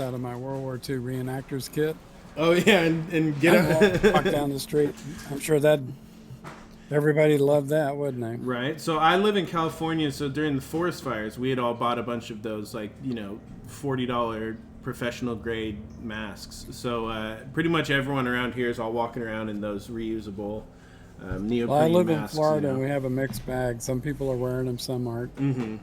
out of my World War II reenactors kit. Oh yeah, and get out. Walk down the street. I'm sure that everybody loved that, wouldn't they? Right. So I live in California. So during the forest fires, we had all bought a bunch of those, like, $40 professional grade masks. So pretty much everyone around here is all walking around in those reusable neoprene Well, I live masks. in Florida, and we have a mixed bag. Some people are wearing them, some aren't. Mm-hmm.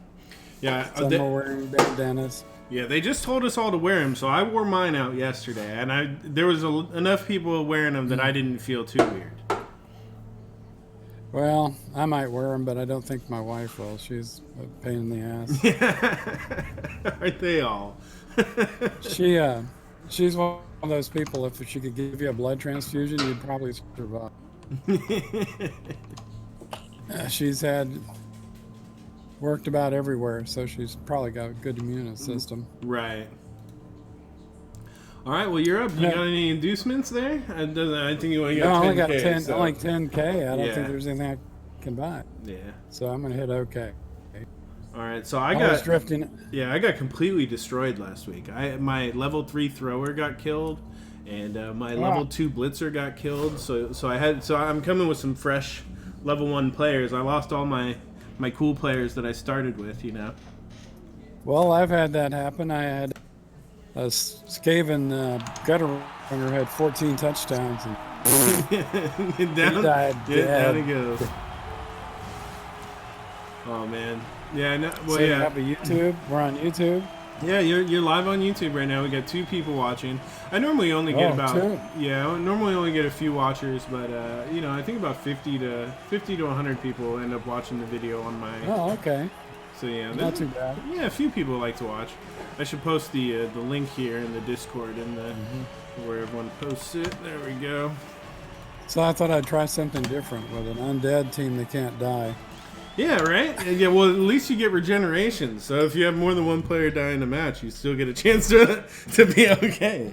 Yeah. Some are wearing bandanas. Yeah, they just told us all to wear them, so I wore mine out yesterday, and there was enough people wearing them that I didn't feel too weird. Well, I might wear them, but I don't think my wife will. She's a pain in the ass. Aren't they all? She's one of those people. If she could give you a blood transfusion, you'd probably survive. She's worked about everywhere, so she's probably got a good immune system. Right. All right. Well, you're up. You got any inducements there? I think you only got 10K. I only got 10. So. Only 10K. I don't think there's anything I can buy. Yeah. So I'm gonna hit OK. All right. So I was drifting. Yeah, I got completely destroyed last week. My level 3 thrower got killed, and my level 2 blitzer got killed. So I'm coming with some fresh level 1 players. I lost all my cool players that I started with, Well, I've had that happen. I had a Skaven gutter runner had 14 touchdowns and he died. Down he goes. Oh man. Yeah. No, well, so you have a YouTube. We're on YouTube. Yeah, you're live on YouTube right now. We got 2 people watching. I normally only get I normally only get a few watchers, but I think about 50 to 100 people end up watching the video on my. Oh, okay. So yeah, not too bad. Yeah, a few people like to watch. I should post the link here in the Discord and where everyone posts it. There we go. So I thought I'd try something different with an undead team that can't die. Yeah, right? Yeah, well, at least you get regeneration. So if you have more than one player die in a match, you still get a chance to be okay.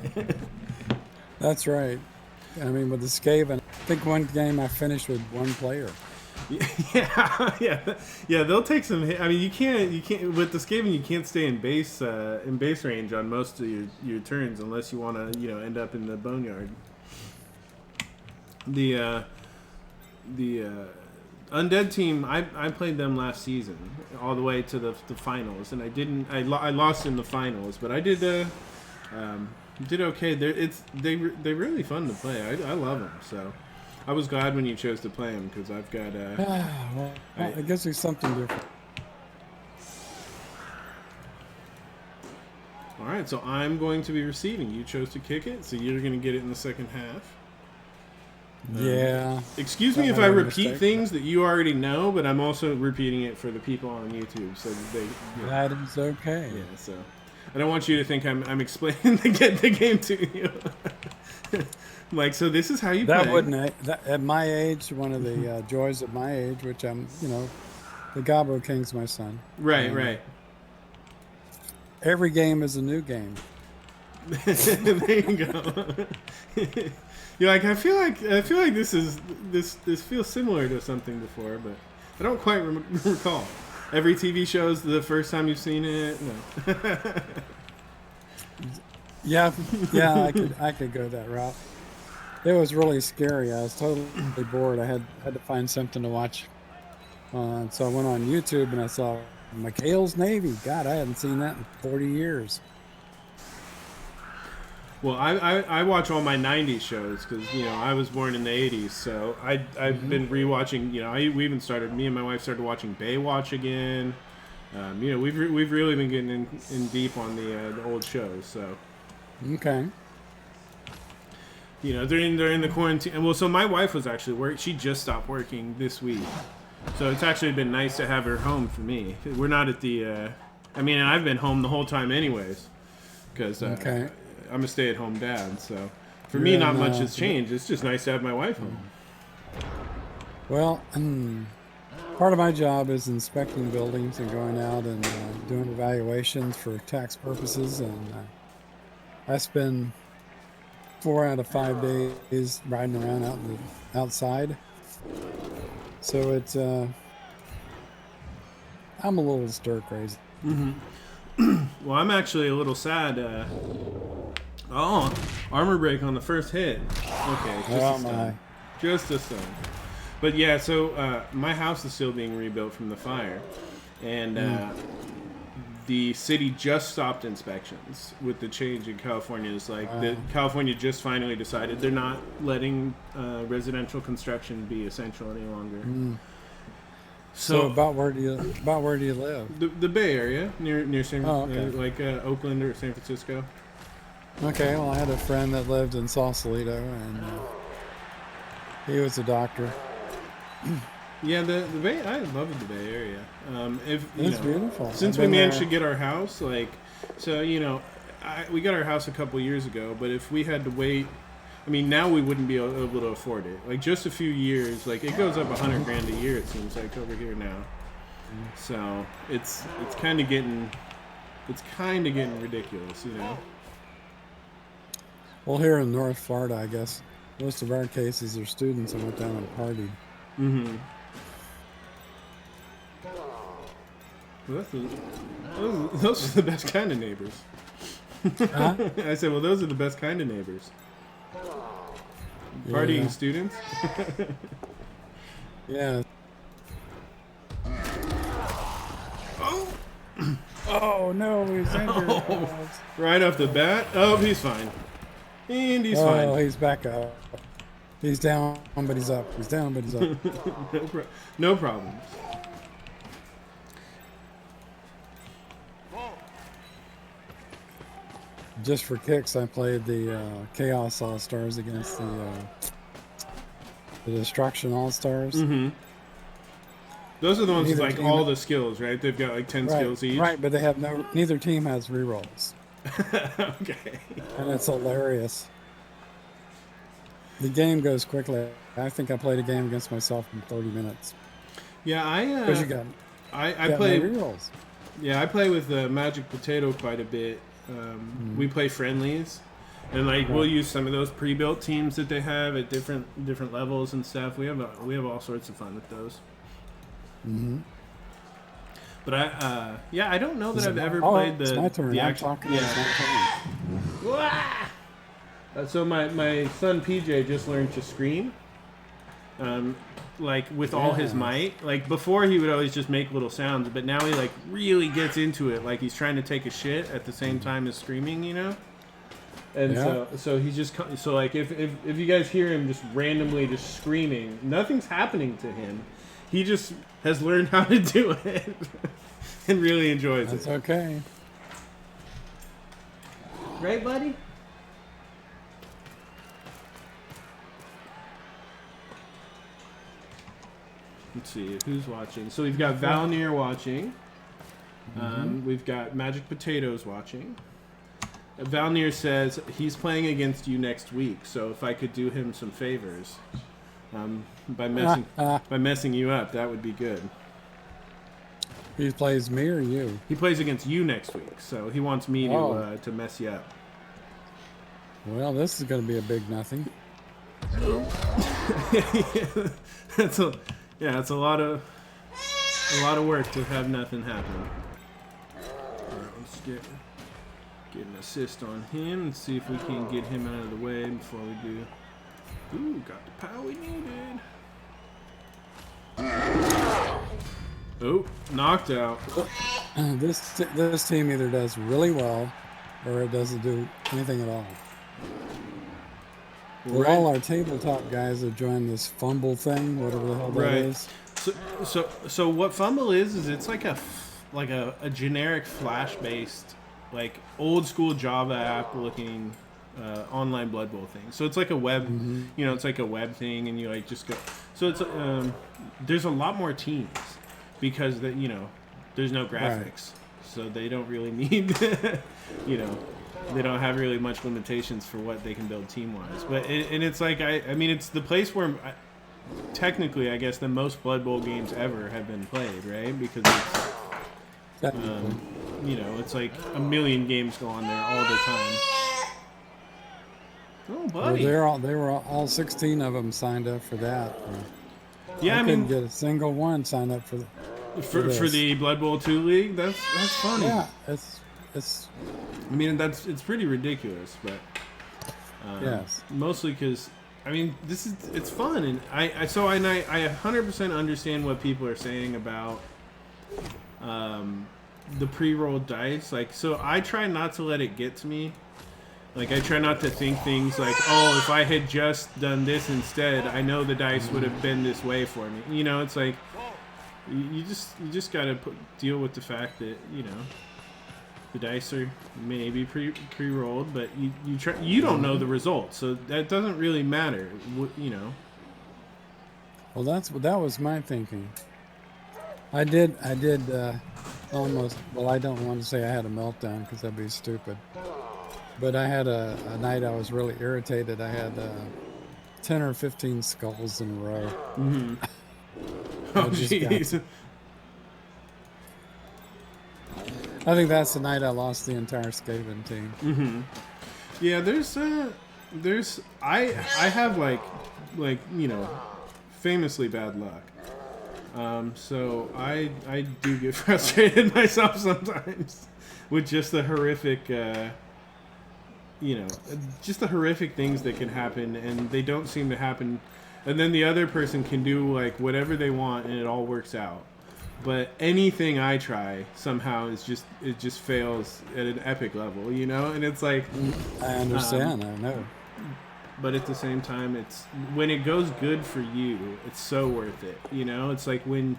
That's right. I mean, with the Skaven, I think one game I finished with one player. Yeah. They'll take some hit. I mean, you can't with the Skaven. You can't stay in base range on most of your turns unless you want to end up in the boneyard. The Undead team, I played them last season all the way to the finals, and I lost in the finals, but I did okay. They're really fun to play. I love them, so I was glad when you chose to play them because I've got well, I guess there's something different. All right, so I'm going to be receiving. You chose to kick it, so you're going to get it in the second half. Yeah. Excuse me if I repeat things that you already know, but I'm also repeating it for the people on YouTube, so that they. That is okay. Yeah. So I don't want you to think I'm explaining the game to you. Like, so this is how you play. That wouldn't at my age, one of the joys of my age, which I'm, the Goblin King's my son. Right. Right. Every game is a new game. There you go. You're like, I feel like this feels similar to something before, but I don't quite recall. Every TV show is the first time you've seen it. No. Yeah, I could go that route. It was really scary. I was totally bored. I had to find something to watch. So I went on YouTube and I saw McHale's Navy. God, I hadn't seen that in 40 years. Well, I watch all my 90s shows because, I was born in the 80s. So I've been rewatching, we even me and my wife started watching Baywatch again. We've really been getting in deep on the old shows. So. Okay. During the quarantine. Well, so my wife was actually she just stopped working this week. So it's actually been nice to have her home for me. We're not at the, and I've been home the whole time anyways. Because, I'm a stay-at-home dad, so for me, not much has changed. It's just nice to have my wife home. Well, part of my job is inspecting buildings and going out and doing evaluations for tax purposes, and I spend 4 out of 5 days riding around outside. So it's I'm a little stir crazy. Mm-hmm. Well, I'm actually a little sad. Oh, armor break on the first hit. Okay, just a stun. Just a stun. But yeah, so my house is still being rebuilt from the fire, and the city just stopped inspections with the change in California. It's like California just finally decided they're not letting residential construction be essential any longer. So about where do you live? The Bay Area, near San, like Oakland or San Francisco. Okay, well, I had a friend that lived in Sausalito, and he was a doctor. Yeah, the Bay. I love the Bay Area. It's beautiful. Since we managed to get our house, like, so we got our house a couple years ago. But if we had to wait, I mean, now we wouldn't be able to afford it. Like, just a few years, like it goes up $100,000 a year. It seems like over here now. So it's kind of getting ridiculous, Well, here in North Florida, I guess most of our cases are students that went down and partied. Mm-hmm. Well, those are the best kind of neighbors. Huh? I said, well, those are the best kind of neighbors. Partying students. Yeah. Oh! Oh no, he's injured. Right off the bat. Oh, he's fine. And he's fine. Oh, he's back up. He's down, but he's up. He's down, but he's up. No problems. Just for kicks, I played the Chaos All-Stars against the Destruction All-Stars. Mm-hmm. Those are the ones with like all the skills, right? They've got like 10 skills each. Right, but they have neither team has rerolls. Okay. And it's hilarious. The game goes quickly. I think I played a game against myself in 30 minutes. Yeah, Because you I play rerolls. Yeah, I play with Magic Potato quite a bit. We play friendlies, and like we'll use some of those pre-built teams that they have at different levels and stuff. We have all sorts of fun with those. Mm-hmm. But I don't know that I've ever played the. It's my turn. The I'm actual, talking. yeah. So my son PJ just learned to scream, like with all his might. Like before, he would always just make little sounds, but now he like really gets into it. Like he's trying to take a shit at the same time as screaming, And so he's just like if you guys hear him just randomly just screaming, nothing's happening to him. He just has learned how to do it and really enjoys it. That's okay. Right, buddy? Let's see who's watching. So we've got Valnir watching. We've got Magic Potatoes watching. Valnir says he's playing against you next week, so if I could do him some favors by messing you up, that would be good. He plays me or you? He plays against you next week, so he wants me to mess you up. Well, this is going to be a big nothing. It's a lot of work to have nothing happen. All right, let's get an assist on him and see if we can get him out of the way before we do. Ooh, got the power we needed. Oh, knocked out. This team either does really well or it doesn't do anything at all. All our tabletop guys have joined this fumble thing, whatever the hell that is. So what fumble is it's like a generic Flash-based, like old school Java app looking online Blood Bowl thing. So it's like a web, it's like a web thing, and you like just go. So it's there's a lot more teams because there's no graphics, so they don't really need they don't have really much limitations for what they can build team-wise. But it's like I mean it's the place where technically I guess the most Blood Bowl games ever have been played, right? Because it's it's like a million games go on there all the time. Oh, buddy! Well, they were all 16 of them signed up for that. Yeah, I couldn't get a single one signed up for the Blood Bowl 2 league. That's funny. Yeah, it's I mean, it's pretty ridiculous, but yes. mostly because I mean, it's fun, and I 100% understand what people are saying about the pre-rolled dice. Like, so I try not to let it get to me. Like, I try not to think things like, oh, if I had just done this instead, I know the dice would have been this way for me. You know, it's like you just gotta deal with the fact that, you know, the dice are maybe pre-rolled, but you don't know the result, so that doesn't really matter. You know. Well, that was my thinking. I did almost. Well, I don't want to say I had a meltdown because that'd be stupid. But I had a night I was really irritated. I had 10 or 15 skulls in a row. Mm-hmm. Oh, jeez. I think that's the night I lost the entire Skaven team. Mm-hmm. Yeah, I have like you know, famously bad luck. So I do get frustrated myself sometimes with just the horrific, you know, just the horrific things that can happen, and they don't seem to happen. And then the other person can do like whatever they want, and it all works out. But anything I try somehow it just fails at an epic level, you know. And it's like, I understand. I know. But at the same time, it's when it goes good for you, it's so worth it. You know, it's like when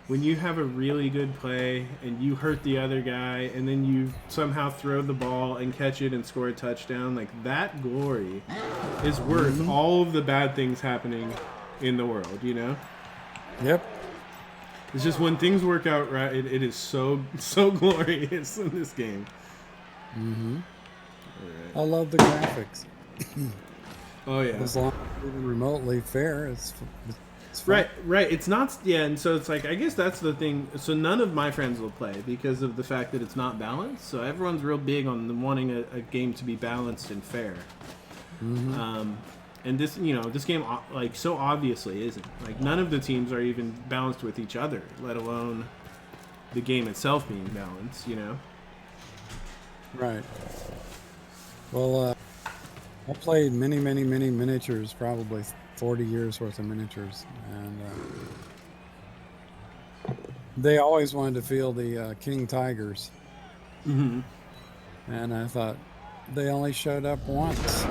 you have a really good play and you hurt the other guy, and then you somehow throw the ball and catch it and score a touchdown. Like, that glory is worth all of the bad things happening in the world. You know. Yep. It's just when things work out right, it is so glorious in this game. Mm-hmm. Right. I love the graphics. Oh yeah. As long as it's even remotely fair, it's fun. Right. It's not, yeah, and so it's like, I guess that's the thing. So none of my friends will play because of the fact that it's not balanced. So everyone's real big on wanting a game to be balanced and fair. Mm-hmm. And this, you know, this game, like, so obviously isn't. Like, none of the teams are even balanced with each other, let alone the game itself being balanced, you know? Right. Well, I played many miniatures, probably 40 years worth of miniatures, and they always wanted to field the King Tigers. Mm-hmm. And I thought, they only showed up once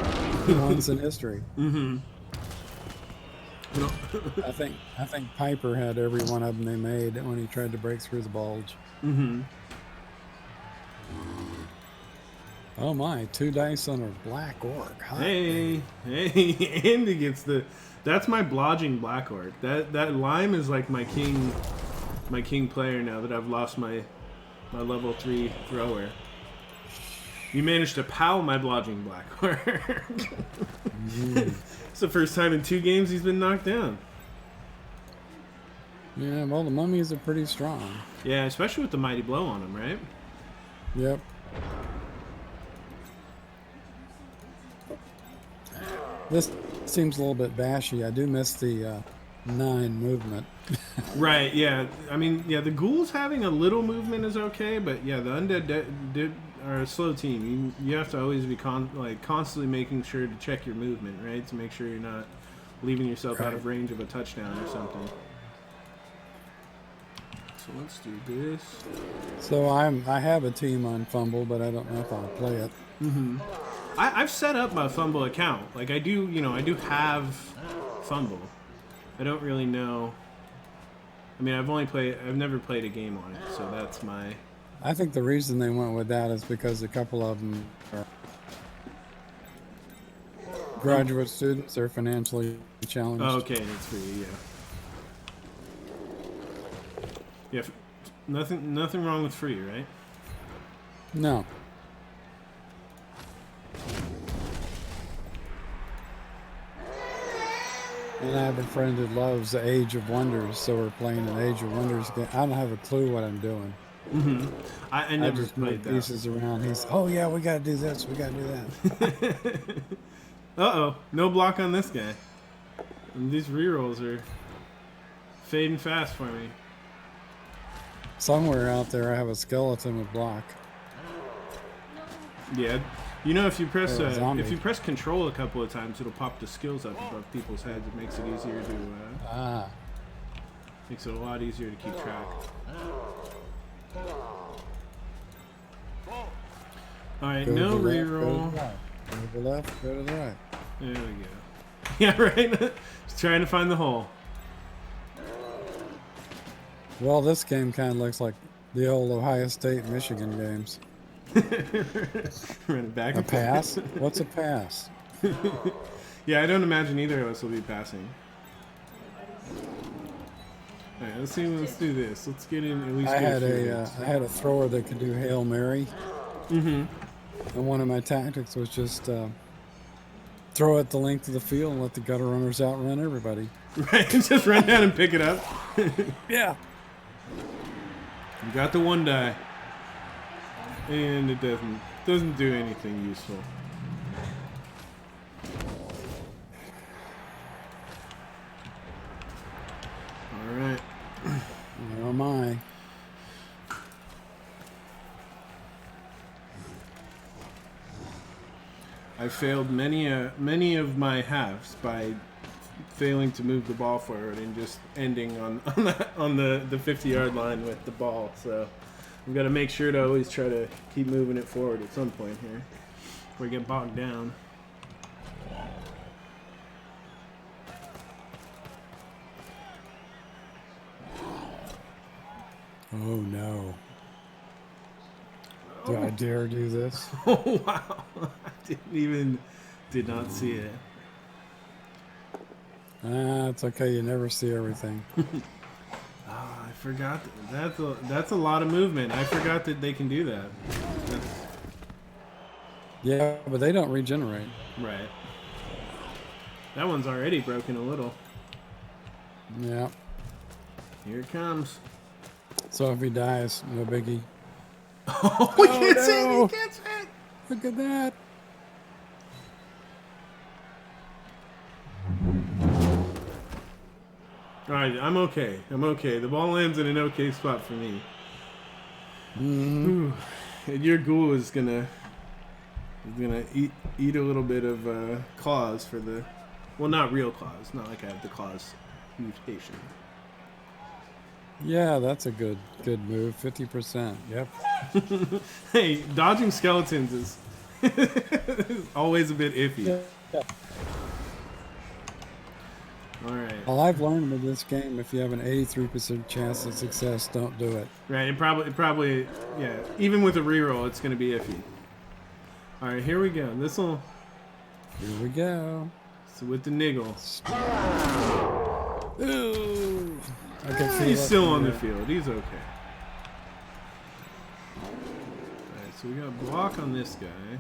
in history. Mm-hmm. I think Piper had every one of them they made when he tried to break through the bulge. Mm-hmm. Oh my, 2 dice on a black orc. Hey, Andy gets that's my blodging black orc. That lime is like my king player now that I've lost my level 3 thrower. You managed to POW my blodging black orc. It's the first time in 2 games he's been knocked down. Yeah, well, the mummies are pretty strong. Yeah, especially with the mighty blow on him, right? Yep. This seems a little bit bashy. I do miss the 9 movement. Right, yeah. I mean, yeah, the ghouls having a little movement is okay, but yeah, the undead are a slow team. You have to always be constantly making sure to check your movement, right? To make sure you're not leaving yourself out of range of a touchdown or something. So let's do this. So I have a team on Fumble, but I don't know if I'll play it. Mm-hmm. I've set up my Fumble account. Like, I do have Fumble. I don't really know. I mean, I've never played a game on it, so that's my... I think the reason they went with that is because a couple of them are graduate students are financially challenged. Oh, okay, that's free, yeah. Yeah, nothing wrong with free, right? No. And I have a friend who loves the Age of Wonders, so we're playing an Age of Wonders game. I don't have a clue what I'm doing. Mm-hmm. I never just played move that. pieces around. He's, oh yeah, we gotta do this, we gotta do that. Uh-oh, no block on this guy. And these rerolls are fading fast for me. Somewhere out there I have a skeleton with block. Yeah, you know, if you press zombie. if you press Control a couple of times, it'll pop the skills up above people's heads. It makes it easier to makes it a lot easier to keep track. All right, no reroll. Go to the left, go to the right. There we go. Yeah, right. Just trying to find the hole. Well, this game kind of looks like the old Ohio State Michigan games. Running back. A pass? What's a pass? Yeah, I don't imagine either of us will be passing. All right, let's see. Let's do this. Let's get in at least. I had a thrower that could do Hail Mary. Mm-hmm. And one of my tactics was just throw it the length of the field and let the gutter runners outrun everybody. Right, just run down and pick it up. Yeah. You got the one die. And it doesn't do anything useful. Alright. Where am I? I failed many of my halves by failing to move the ball forward and just ending on the 50-yard line with the ball. So we've got to make sure to always try to keep moving it forward at some point here before we get bogged down. Oh no. Do I dare do this? Oh wow. I did not see it. It's okay, you never see everything. I forgot that's a lot of movement. I forgot that they can do that. Yeah, but they don't regenerate. Right. That one's already broken a little. Yeah. Here it comes. So if he dies, no biggie. Oh, he gets no. it! He gets it! Look at that. Alright, I'm okay. I'm okay. The ball lands in an okay spot for me. Mm-hmm. And your ghoul is gonna eat a little bit of claws for the, well, not real claws. Not like I have the claws mutation. Yeah, that's a good move. 50%. Yep. Hey, dodging skeletons is always a bit iffy. Yeah. All right. Well, I've learned with this game, if you have an 83% chance of success, don't do it. Right. It probably, yeah. Even with a reroll, it's going to be iffy. All right, here we go. This'll. Here we go. So with the niggle. Ooh. I can feel He's it still on here. the field. He's okay. All right, so we got a block on this guy.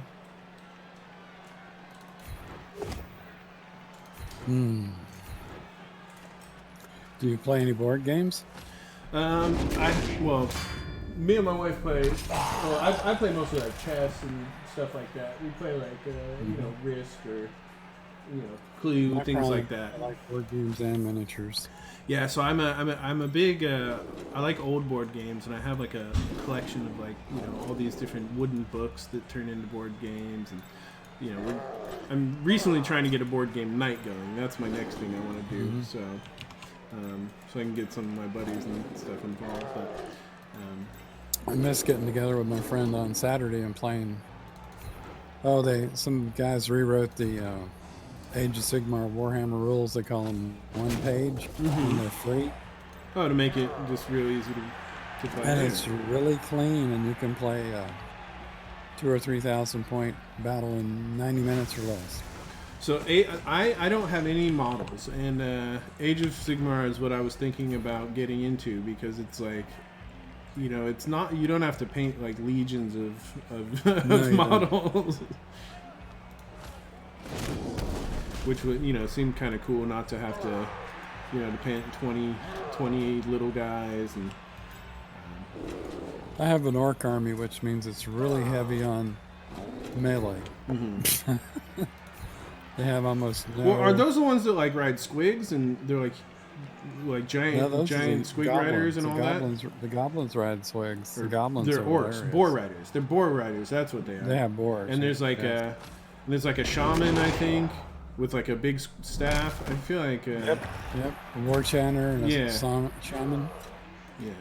Do you play any board games? Well, me and my wife play. Well, I play mostly like chess and stuff like that. We play like you know, Risk or Clue, things like that. I like board games and miniatures. Yeah, so I'm a big I like old board games, and I have like a collection of like all these different wooden books that turn into board games, and I'm recently trying to get a board game night going. That's my next thing I want to do. So I can get some of my buddies and stuff involved. But I miss getting together with my friend on Saturday and playing. Some guys rewrote the Age of Sigmar Warhammer rules. They call them one page, and they're free. Oh, to make it just real easy to play. And it's really clean, and you can play 2,000 or 3,000 point battle in 90 minutes or less. So I don't have any models, and Age of Sigmar is what I was thinking about getting into, because it's like, it's not, you don't have to paint like legions of No, models. Which would, seem kind of cool not to have to, to paint 28 little guys. And I have an orc army, which means it's really heavy on melee. They have almost no... Well, are those the ones that like ride squigs and they're like like Yeah, those giant are squig riders and all goblins, that. The goblins ride swigs. The goblins they're are orcs, hilarious. boar riders. They're boar riders. That's what they are. They have boars. And there's like a shaman, I think, with like a big staff. I feel like Yep. A war chanter and Yeah. a shaman. yeah.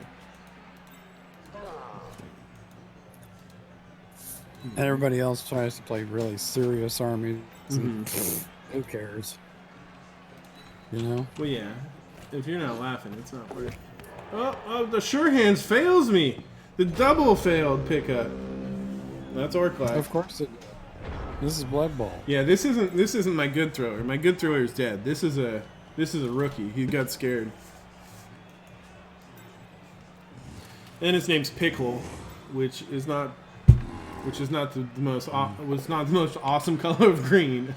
And everybody else tries to play really serious armies. And who cares? You know? Well, yeah. If you're not laughing, it's not worth. Oh, the sure hands fails me. The double failed pickup. That's orc life. Of course it. This is Blood Bowl. Yeah, this isn't my good thrower. My good thrower is dead. This is a rookie. He got scared. And his name's Pickle, which is not the most awesome color of green.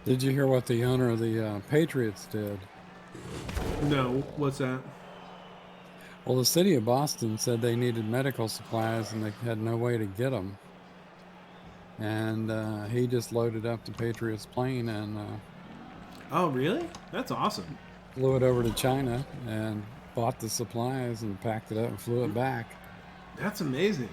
Did you hear what the owner of the Patriots did? No, what's that? Well, the city of Boston said they needed medical supplies and they had no way to get them. And he just loaded up the Patriots plane and Oh, really? That's awesome. flew it over to China and bought the supplies and packed it up and flew it back. That's amazing.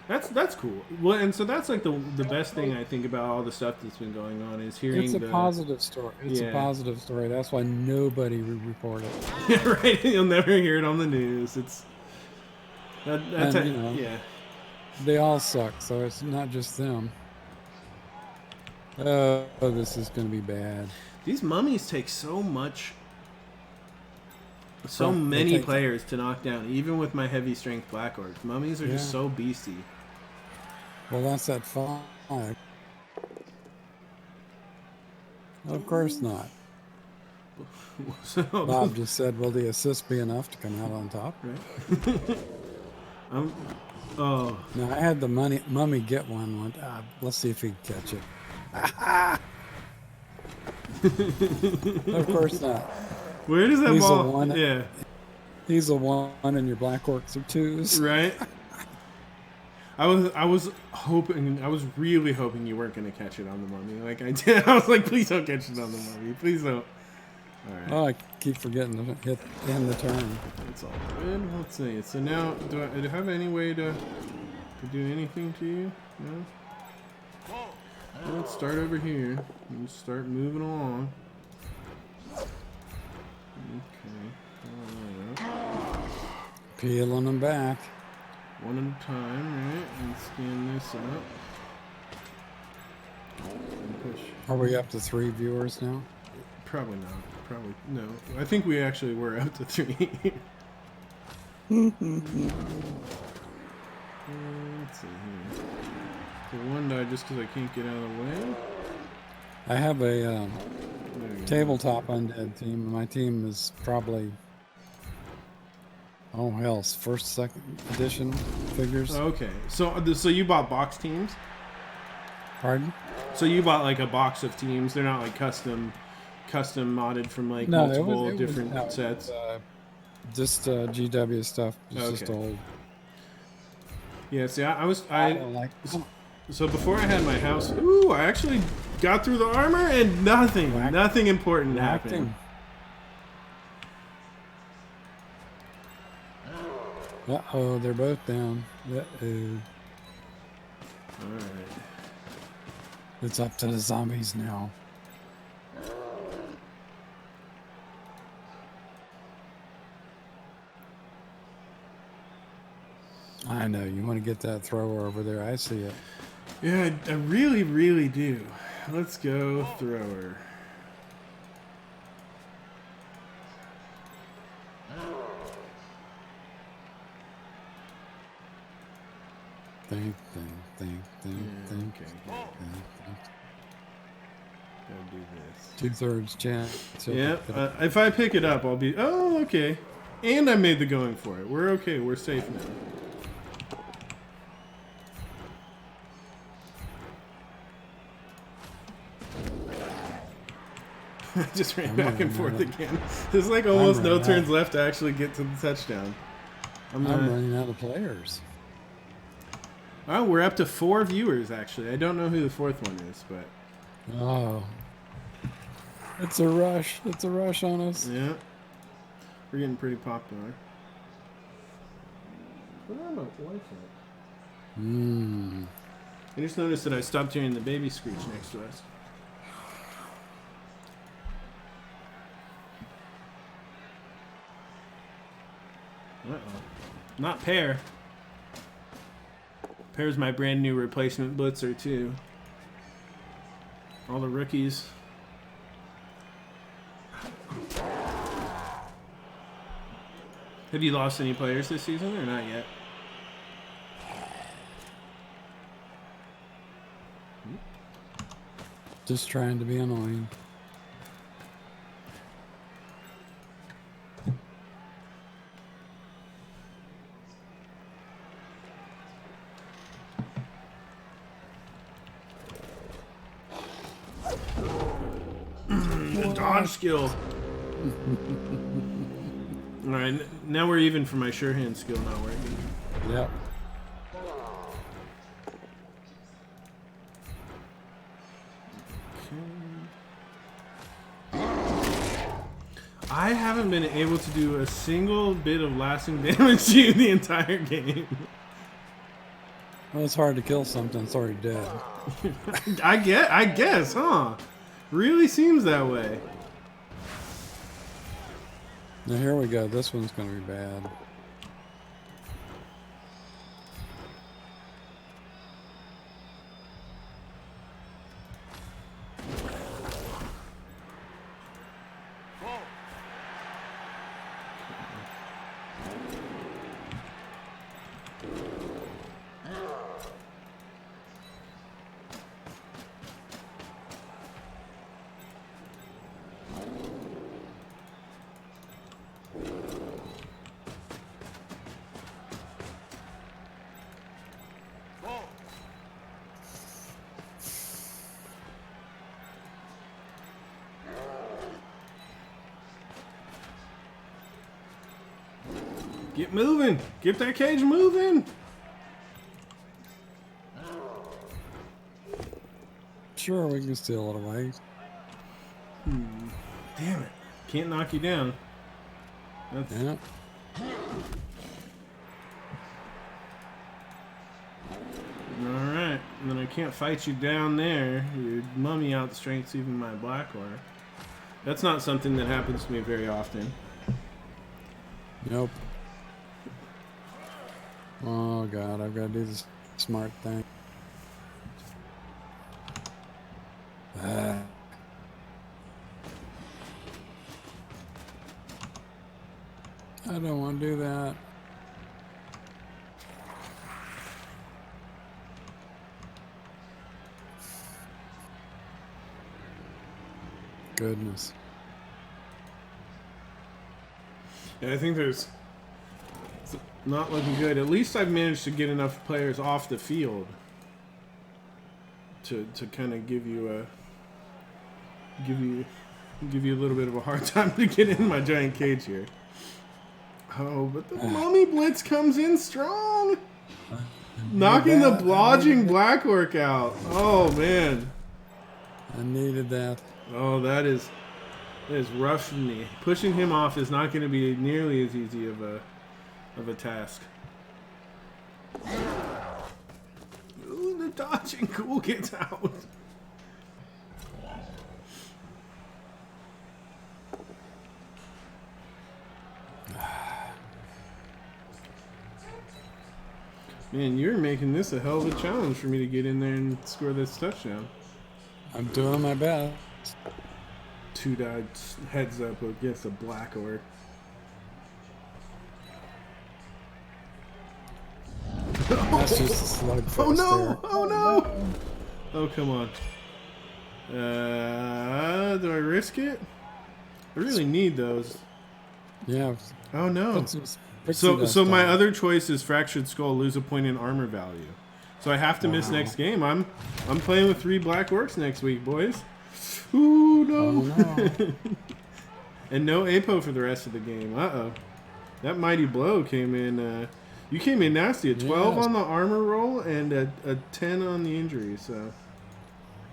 That's cool. Well, and so that's like the best thing I think about all the stuff that's been going on is hearing It's a positive story. It's a positive story. That's why nobody reported it. Yeah, right. You'll never hear it on the news. It's that's And, you know, yeah. They all suck, so it's not just them. Oh, this is going to be bad. These mummies take so much, Well, they many take- players to knock down. Even with my heavy strength black orcs, mummies are just Yeah. so beasty. Well, that's that 5. Of course not. So, Bob just said, will the assist be enough to come out on top? right? Oh, Now, I had the mummy get one. Let's see if he can catch it. Of course not. where does that He's a ball? one. Yeah, He's a 1 and your black orcs are 2s. right. I was hoping, I was really hoping you weren't gonna catch it on the mummy. Like I did. I was like, please don't catch it on the mummy. Please don't. All right. Oh, I keep forgetting to hit end the turn. It's all good. Let's see. So now, do I have any way to do anything to you? No? Well, let's start over here and start moving along. Okay. Peeling them back. One at a time, right? And scan this up. And push. Are we up to 3 viewers now? Probably not. Probably no. I think we actually were up to 3. Let's see here. So one died just because I can't get out of the way. I have a There you go. tabletop undead team. And my team is probably, oh hell, first, second edition figures. Okay, so you bought box teams. Pardon? So you bought like a box of teams. They're not like custom modded from like No, multiple it was different no, sets. Just GW stuff. It's just Okay. old. Yeah, see, I don't like. so before I had my house, ooh, I actually got through the armor and nothing important happened. Uh-oh, they're both down. Uh-oh. All right. It's up to the zombies now. I know, you want to get that thrower over there. I see it. Yeah, I really, really do. Let's go thrower. Think. Okay. Go do this. 2/3 chance. Yeah, if I pick it up, I'll be. Oh, okay. And I made the going for it. We're okay. We're safe now. I just ran back and forth again. There's like almost no running turns out. left to actually get to the touchdown. I'm running out of players. Oh, we're up to 4 viewers actually. I don't know who the 4th one is, but Oh. It's a rush. It's a rush on us. Yeah. We're getting pretty popular. What are my voice at? I just noticed that I stopped hearing the baby screech next to us. Uh-oh. Not Pear. Pear's my brand new replacement Blitzer, too. All the rookies. Have you lost any players this season or not yet? Just trying to be annoying. The dodge skill. Alright, now we're even for my sure hand skill not working. Yep. I haven't been able to do a single bit of lasting damage to you the entire game. Well, it's hard to kill something that's already dead. I guess, huh? Really seems that way. Now here we go. This one's going to be bad. Get moving! Get that cage moving! Sure, we can steal it away. Damn it. Can't knock you down. That's... Yeah. Alright. And then I can't fight you down there. Your mummy outstrengths even my black orc. That's not something that happens to me very often. Nope. Oh god, I've got to do this smart thing. I don't want to do that. Goodness. Yeah, I think there's... It's not looking good. At least I've managed to get enough players off the field to kind of give you a little bit of a hard time to get in my giant cage here. Oh, but the mummy blitz comes in strong, knocking the blodging black orc out. Oh man, I needed that. oh that is rough for me. Pushing him off is not going to be nearly as easy of a task. Ooh, the dodging cool gets out. Man, you're making this a hell of a challenge for me to get in there and score this touchdown. I'm doing my best. Two died heads up against a black orc. That's just a slugfest. Oh no! There. Oh no! Oh come on. Do I risk it? I really need those. Yeah. Oh no. Put some pixie So dust my on it. other choice is Fractured Skull, lose a point in armor value. So I have to miss next game. I'm playing with 3 black orcs next week, boys. Ooh no. Oh, no. And no APO for the rest of the game. Uh-oh. That mighty blow came in. You came in nasty. A 12 Yes. on the armor roll and a 10 on the injury. So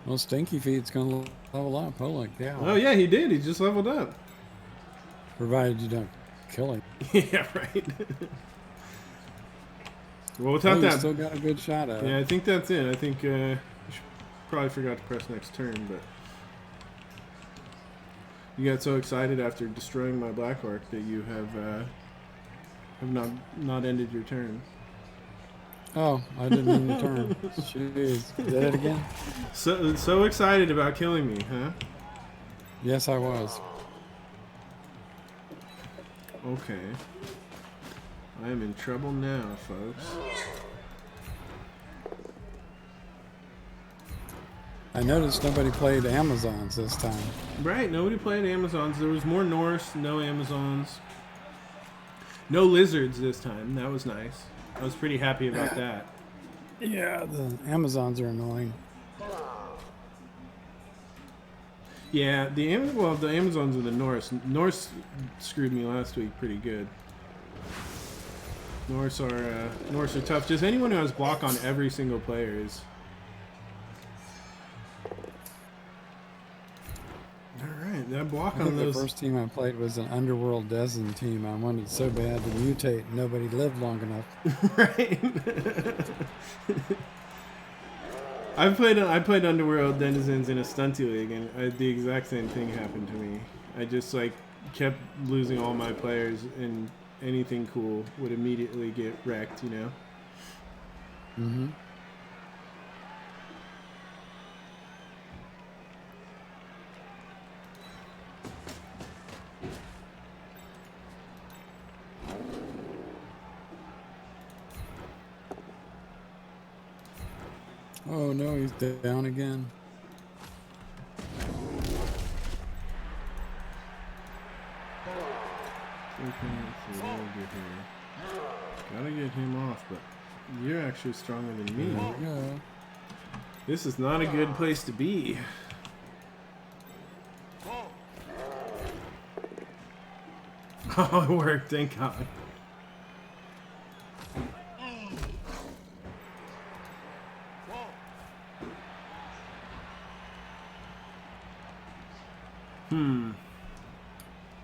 Well, Stinky Feet's gonna level up. Holy cow! Oh yeah, he did. He just leveled up. Provided you don't kill him. Yeah, right. Well, Oh, without you that, still got a good shot at yeah, it. I think that's it. I think probably forgot to press next turn, but you got so excited after destroying my Black Orc that you have not ended your turn. Oh, I didn't mean to turn. Jeez, did it again? So excited about killing me, huh? Yes, I was. Okay. I am in trouble now, folks. I noticed nobody played Amazons this time. Right, nobody played Amazons. There was more Norse, no Amazons. No lizards this time. That was nice. I was pretty happy about that. Yeah, the Amazons are annoying. Yeah, the Amazons are the Norse. Norse screwed me last week pretty good. Norse are tough. Just anyone who has block on every single player is. All right, that block I think on those. the first team I played was an Underworld Desert team. I wanted so bad to mutate. Nobody lived long enough. Right. I played Underworld Denizens in a stunty league, and the exact same thing happened to me. I just like kept losing all my players, and anything cool would immediately get wrecked, you know. Mm-hmm. Oh no, he's down again. Okay, so what do we do here? Gotta get him off, but you're actually stronger than me. There we go. This is not a good place to be. Oh, it worked, thank God.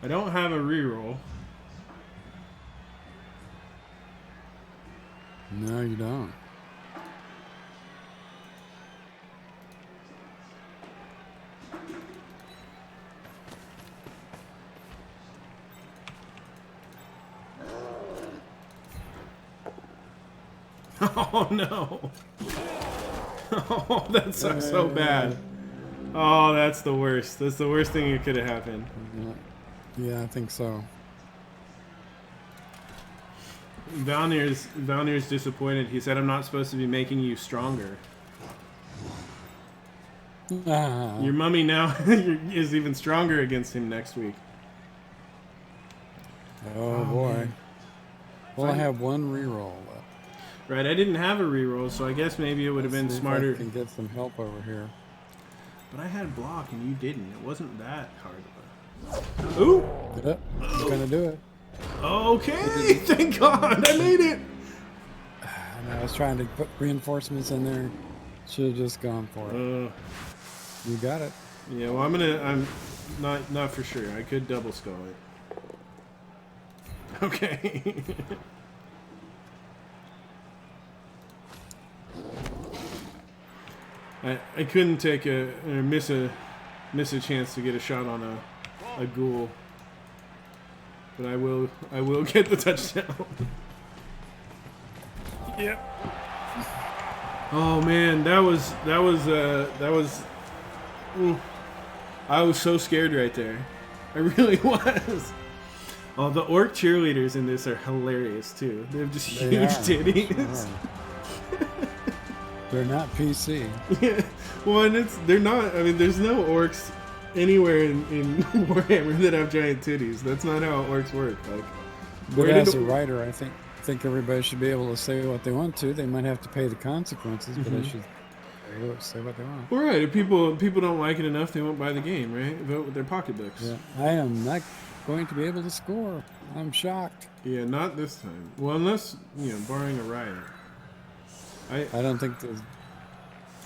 I don't have a reroll. No, you don't. Oh no. Oh, that sucks so bad. Oh, that's the worst. That's the worst thing that could have happened. Yeah, I think so. Valnir's disappointed. He said, I'm not supposed to be making you stronger. Your mummy now is even stronger against him next week. Oh boy. Man. Well, I have one reroll left. Right, I didn't have a reroll, so I guess maybe it would have been See if smarter. I can get some help over here. But I had block and you didn't. It wasn't that hard. Ooh! Yep, I'm gonna do it. Okay, thank God, I made it. And I was trying to put reinforcements in there. Should have just gone for it. You got it. Yeah, well, I'm not for sure. I could double skull it. Okay. I couldn't take miss a chance to get a shot on a ghoul. But I will get the touchdown. Yep. Oh man, that was I was so scared right there. I really was. Oh, the orc cheerleaders in this are hilarious too. They have just huge titties. They're not PC. Yeah. Well, and they're not. I mean, there's no orcs anywhere in Warhammer that have giant titties. That's not how orcs work. Like, But as a writer, I think everybody should be able to say what they want to. They might have to pay the consequences, but they should say what they want. Well, right. If people don't like it enough, they won't buy the game, right? Vote with their pocketbooks. Yeah, I am not going to be able to score. I'm shocked. Yeah, not this time. Well, unless barring a riot. I don't think there's.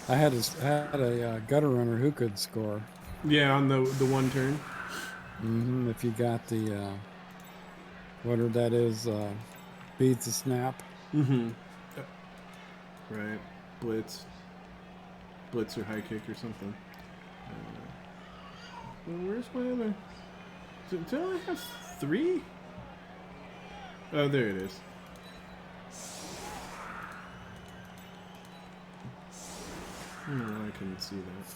I had a gutter runner who could score. Yeah, on the one turn. If you got the whatever that is, beads a snap. Mm-hmm. Right. Blitz. Blitz or high kick or something. Where's my other... Do I have 3? Oh, there it is. No, I couldn't see that.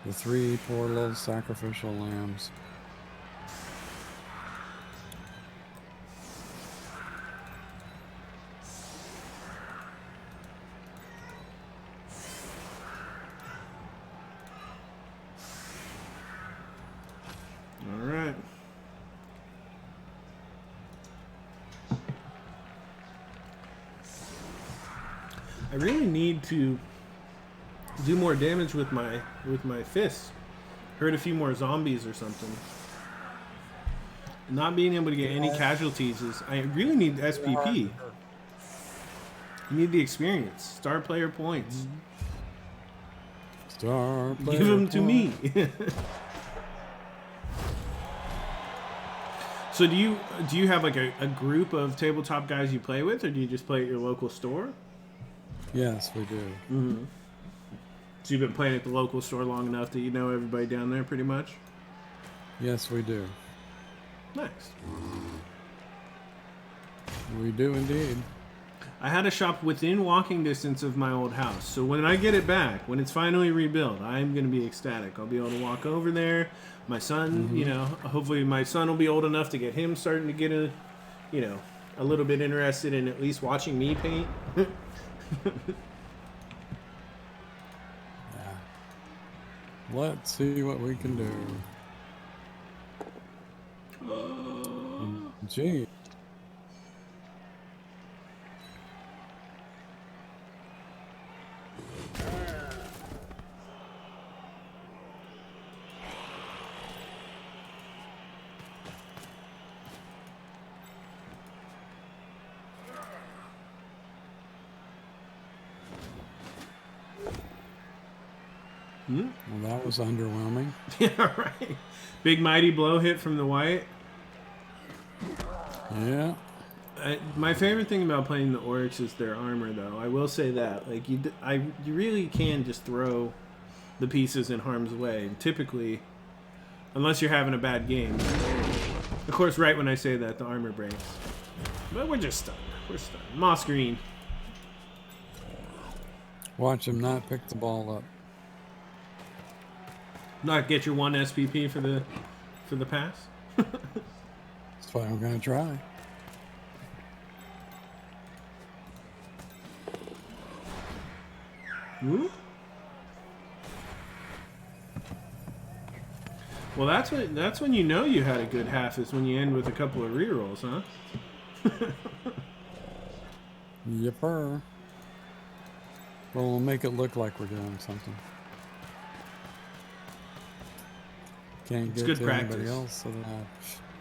The 3 poor little sacrificial lambs. All right. I really need to do more damage with my fists. Hurt a few more zombies or something. Not being able to get any casualties is... I really need SPP. You need the experience. Star player points. Star player Give them to me. So do you have like a group of tabletop guys you play with, or do you just play at your local store? Yes, we do. Mm-hmm. So you've been playing at the local store long enough that you know everybody down there pretty much? Yes, we do. Nice. We do indeed. I had a shop within walking distance of my old house. So when I get it back, when it's finally rebuilt, I'm going to be ecstatic. I'll be able to walk over there. My son, you know, hopefully my son will be old enough to get him starting to get a little bit interested in at least watching me paint. Yeah. Let's see what we can do. Gee. Well, that was underwhelming. Yeah, right. Big mighty blow hit from the white. Yeah. My favorite thing about playing the Orcs is their armor, though. I will say that, like, you really can just throw the pieces in harm's way. Typically, unless you're having a bad game. Of course, right when I say that, the armor breaks. But we're just stunned. We're stunned. Moss green. Watch him not pick the ball up. Not get your 1 SPP for the pass. That's what I'm gonna try. Hmm? Well, that's when you know you had a good half, is when you end with a couple of rerolls, huh? Yipper. Well, we'll make it look like we're doing something. Can't It's get good to practice. anybody else, so that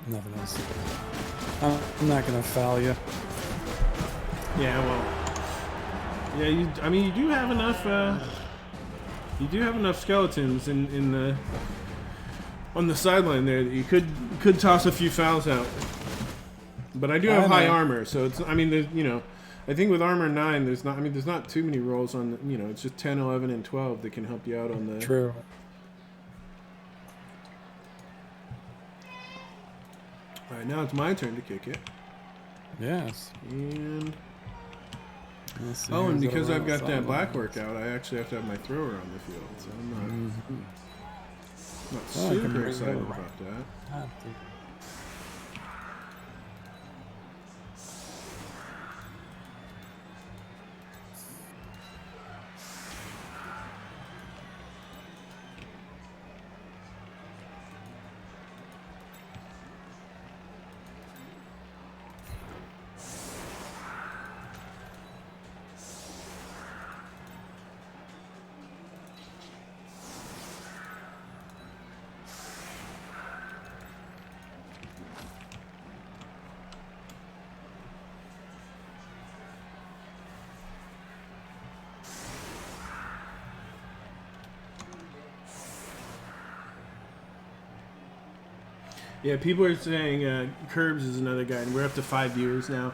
nothing else. I'm not gonna foul you. Yeah, well, yeah. I mean, you do have enough. You do have enough skeletons in the on the sideline there that you could toss a few fouls out. But I do have high armor, so it's. I mean, there's, you know, I think with armor 9, there's not. I mean, there's not too many rolls on. You know, it's just 10, 11, and 12 that can help you out on the. True. All right, now it's my turn to kick it. Yes. And Let's see oh, and who's because I've around got that black sidelines. workout, I actually have to have my thrower on the field, so I'm not Well, I can super bring excited it about that. Yeah, people are saying Curbs is another guy, and we're up to 5 viewers now.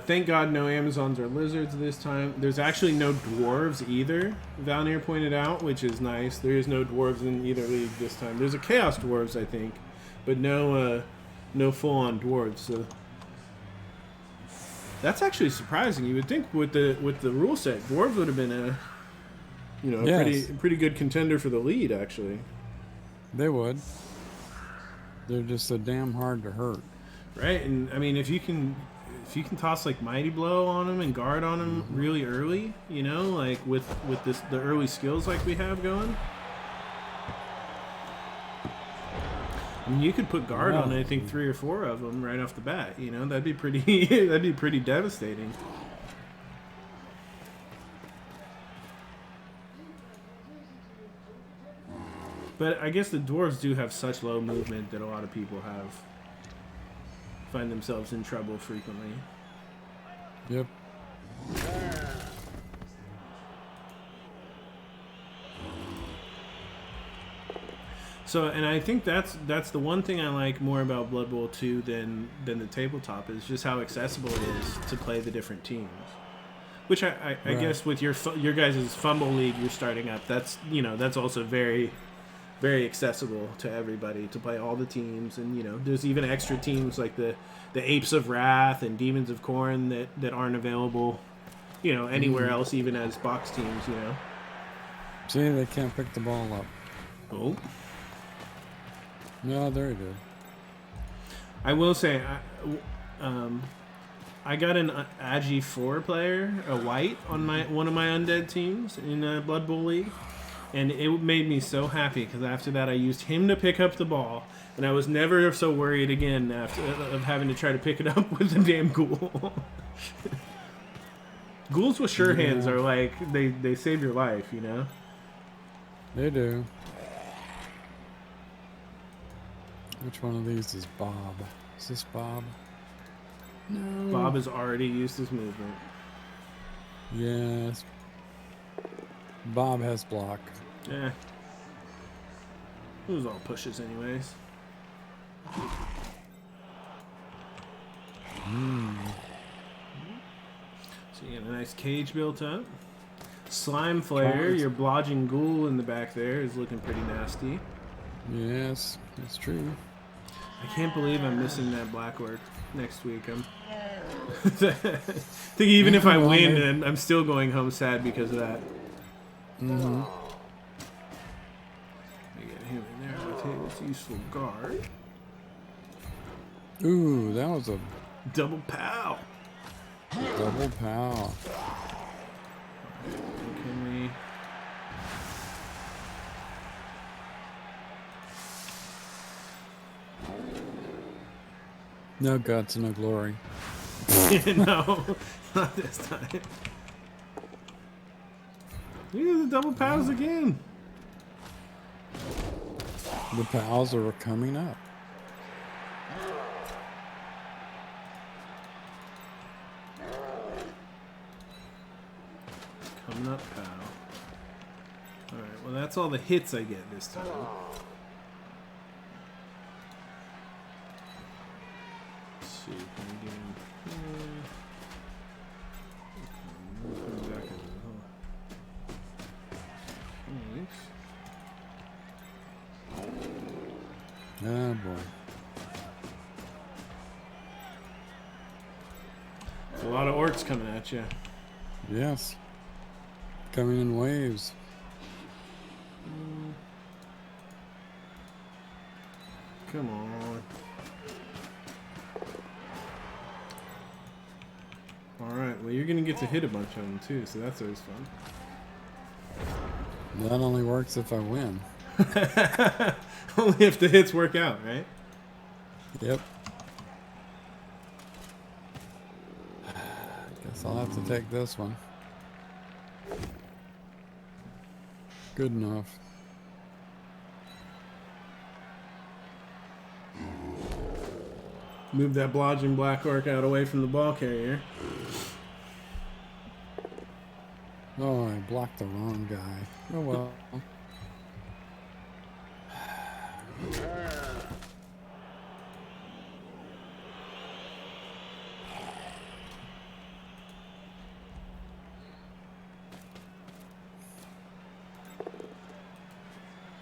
Thank God no Amazons or lizards this time. There's actually no dwarves either, Valnir pointed out, which is nice. There is no dwarves in either league this time. There's a Chaos Dwarves, I think, but no full-on dwarves. So that's actually surprising. You would think with the rule set, dwarves would have been a Yes. pretty good contender for the lead, actually. They would. They're just so damn hard to hurt. Right, and I mean, if you can toss like Mighty Blow on them and guard on them really early, like with the early skills like we have going. I mean, you could put guard on I think 3 or 4 of them right off the bat. That'd be pretty that'd be pretty devastating. But I guess the dwarves do have such low movement that a lot of people find themselves in trouble frequently. Yep. So, and I think that's the one thing I like more about Blood Bowl 2 than the tabletop is just how accessible it is to play the different teams. Which I guess with your guys' Fumble League you're starting up, that's also very, very accessible to everybody to play all the teams, and there's even extra teams like the Apes of Wrath and Demons of Corn that aren't available, anywhere else, even as box teams. See, they can't pick the ball up. Oh. No, there it is. I will say, I got an Agi 4 player, a white, on one of my Undead teams in Blood Bowl League. And it made me so happy because after that I used him to pick up the ball, and I was never so worried again of having to try to pick it up with the damn ghoul. Ghouls with sure hands are like they save your life, They do. Which one of these is Bob? Is this Bob? No. Bob has already used his movement. Yes. Bob has block. Yeah. It was all pushes anyways. So you got a nice cage built up. Slime Flare, your blodging ghoul in the back there is looking pretty nasty. Yes, that's true. I can't believe I'm missing that black orc next week. I think even if I win, I'm still going home sad because of that. Mm-hmm. We get him in there with his useful guard. Ooh, that was a Double pow. double pow. Can we? No guts, no glory. No, not this time. Look at the double pows again. The pals are coming up. Coming up, pal. Alright, well that's all the hits I get this time. Let's see, can we get him here? Okay, coming back into the hole. Nice. Oh boy. There's a lot of orcs coming at you. Yes. Coming in waves. Come on. Alright, well you're gonna get to hit a bunch of them too, so that's always fun. That only works if I win. Only if the hits work out, right? Yep. Guess I'll have to take this one. Good enough. Move that blodging black orc out away from the ball carrier. Oh, I blocked the wrong guy. Oh well.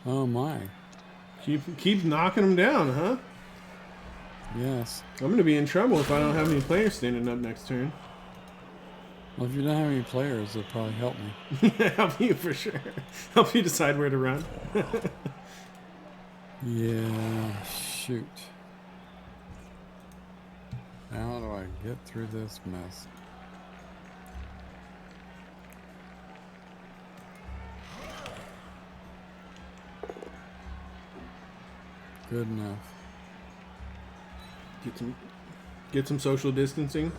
Oh my. Keep knocking them down, huh? Yes. I'm gonna be in trouble if I don't have any players standing up next turn. Well, if you don't have any players, it'll probably help me. Help you for sure. Help you decide where to run. Yeah, shoot. How do I get through this mess? Good enough. Get some social distancing.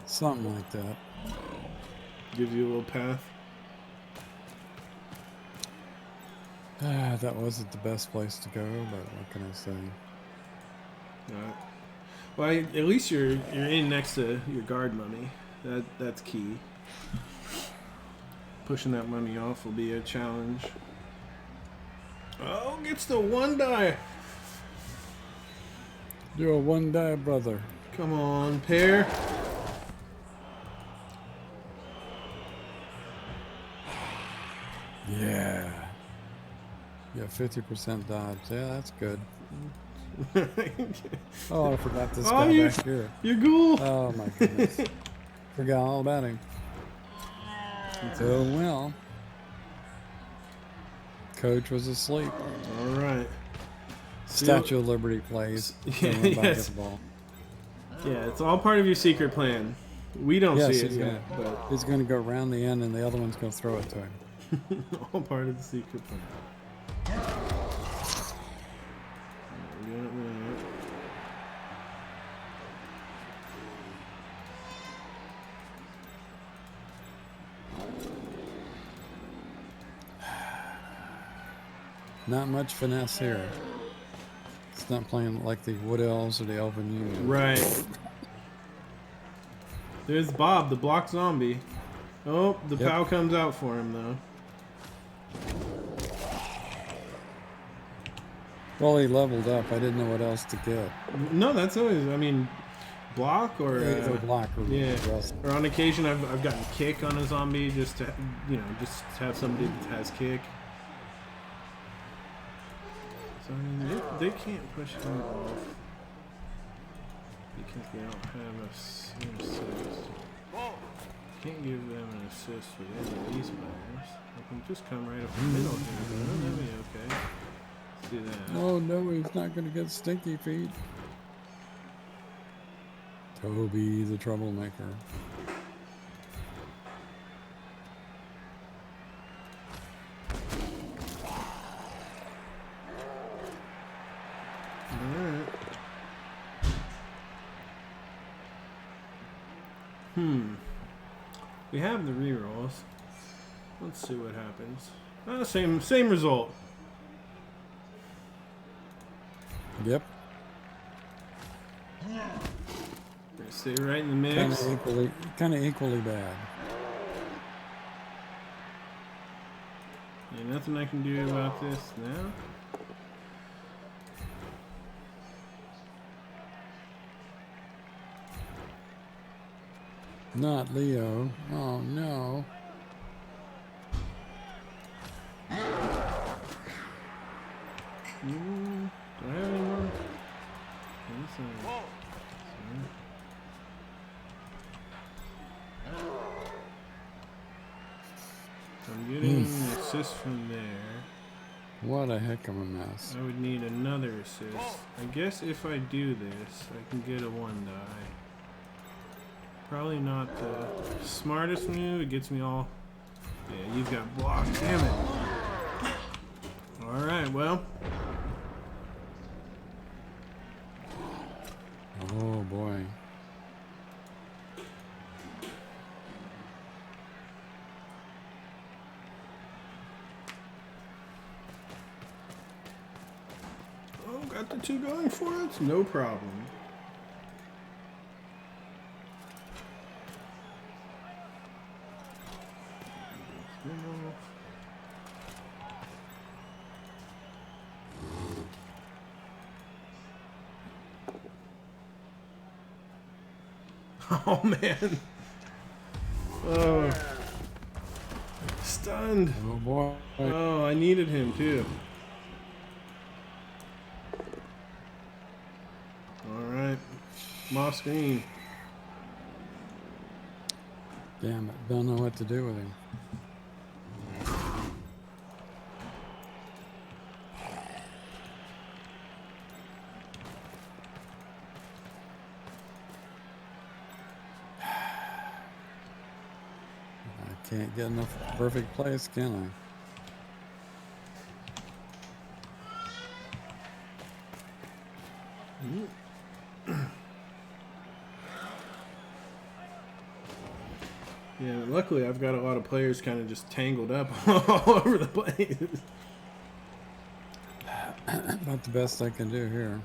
Something like that. Gives you a little path. That wasn't the best place to go, but what can I say? Well, at least you're in next to your guard mummy. That's key. Pushing that mummy off will be a challenge. Oh, gets the one die. You're a one-die brother. Come on, pair. Yeah. Yeah, 50% dodge. Yeah, that's good. Oh, I forgot this guy back here. You ghoul. Oh my goodness. Forgot all about him. Oh well. Coach was asleep. All right. Statue of Liberty plays. Yes. Ball. Yeah, it's all part of your secret plan. We don't see it yet, but he's going to go around the end, and the other one's going to throw it to him. all part of the secret plan. Not much finesse here. It's not playing like the Wood Elves or the Elven Union. Right. There's Bob, the block zombie. Oh, the POW comes out for him, though. Well, he leveled up. I didn't know what else to get. No, that's always, I mean, block or... block or yeah. Or on occasion, I've gotten kick on a zombie just to, just to have somebody that has kick. So, I mean, they can't push him off because they don't have an assist. Can't give them an assist with any of these players. I can just come right up the middle here, but that'll be okay. Let's do that. Oh no, he's not going to get stinky feet. Toby the troublemaker. We have the rerolls. Let's see what happens. Same result. Yep. Stay right in the mix. Kind of equally bad. Ain't nothing I can do about this now. Not Leo. Oh no. Do I have any more? I'm getting an assist from there. What a heck of a mess. I would need another assist. I guess if I do this, I can get a one die. Probably not the smartest move. It gets me all... Yeah, you've got block. Damn it. Alright, well. Oh boy. Oh, got the two going for it? No problem. Oh man. Oh. Stunned. Oh boy. Oh, I needed him too. Alright. Moss green. Damn it. Don't know what to do with him. I can't get enough perfect place, can Yeah, luckily I've got a lot of players kind of just tangled up all over the place. I? About the best I can do here.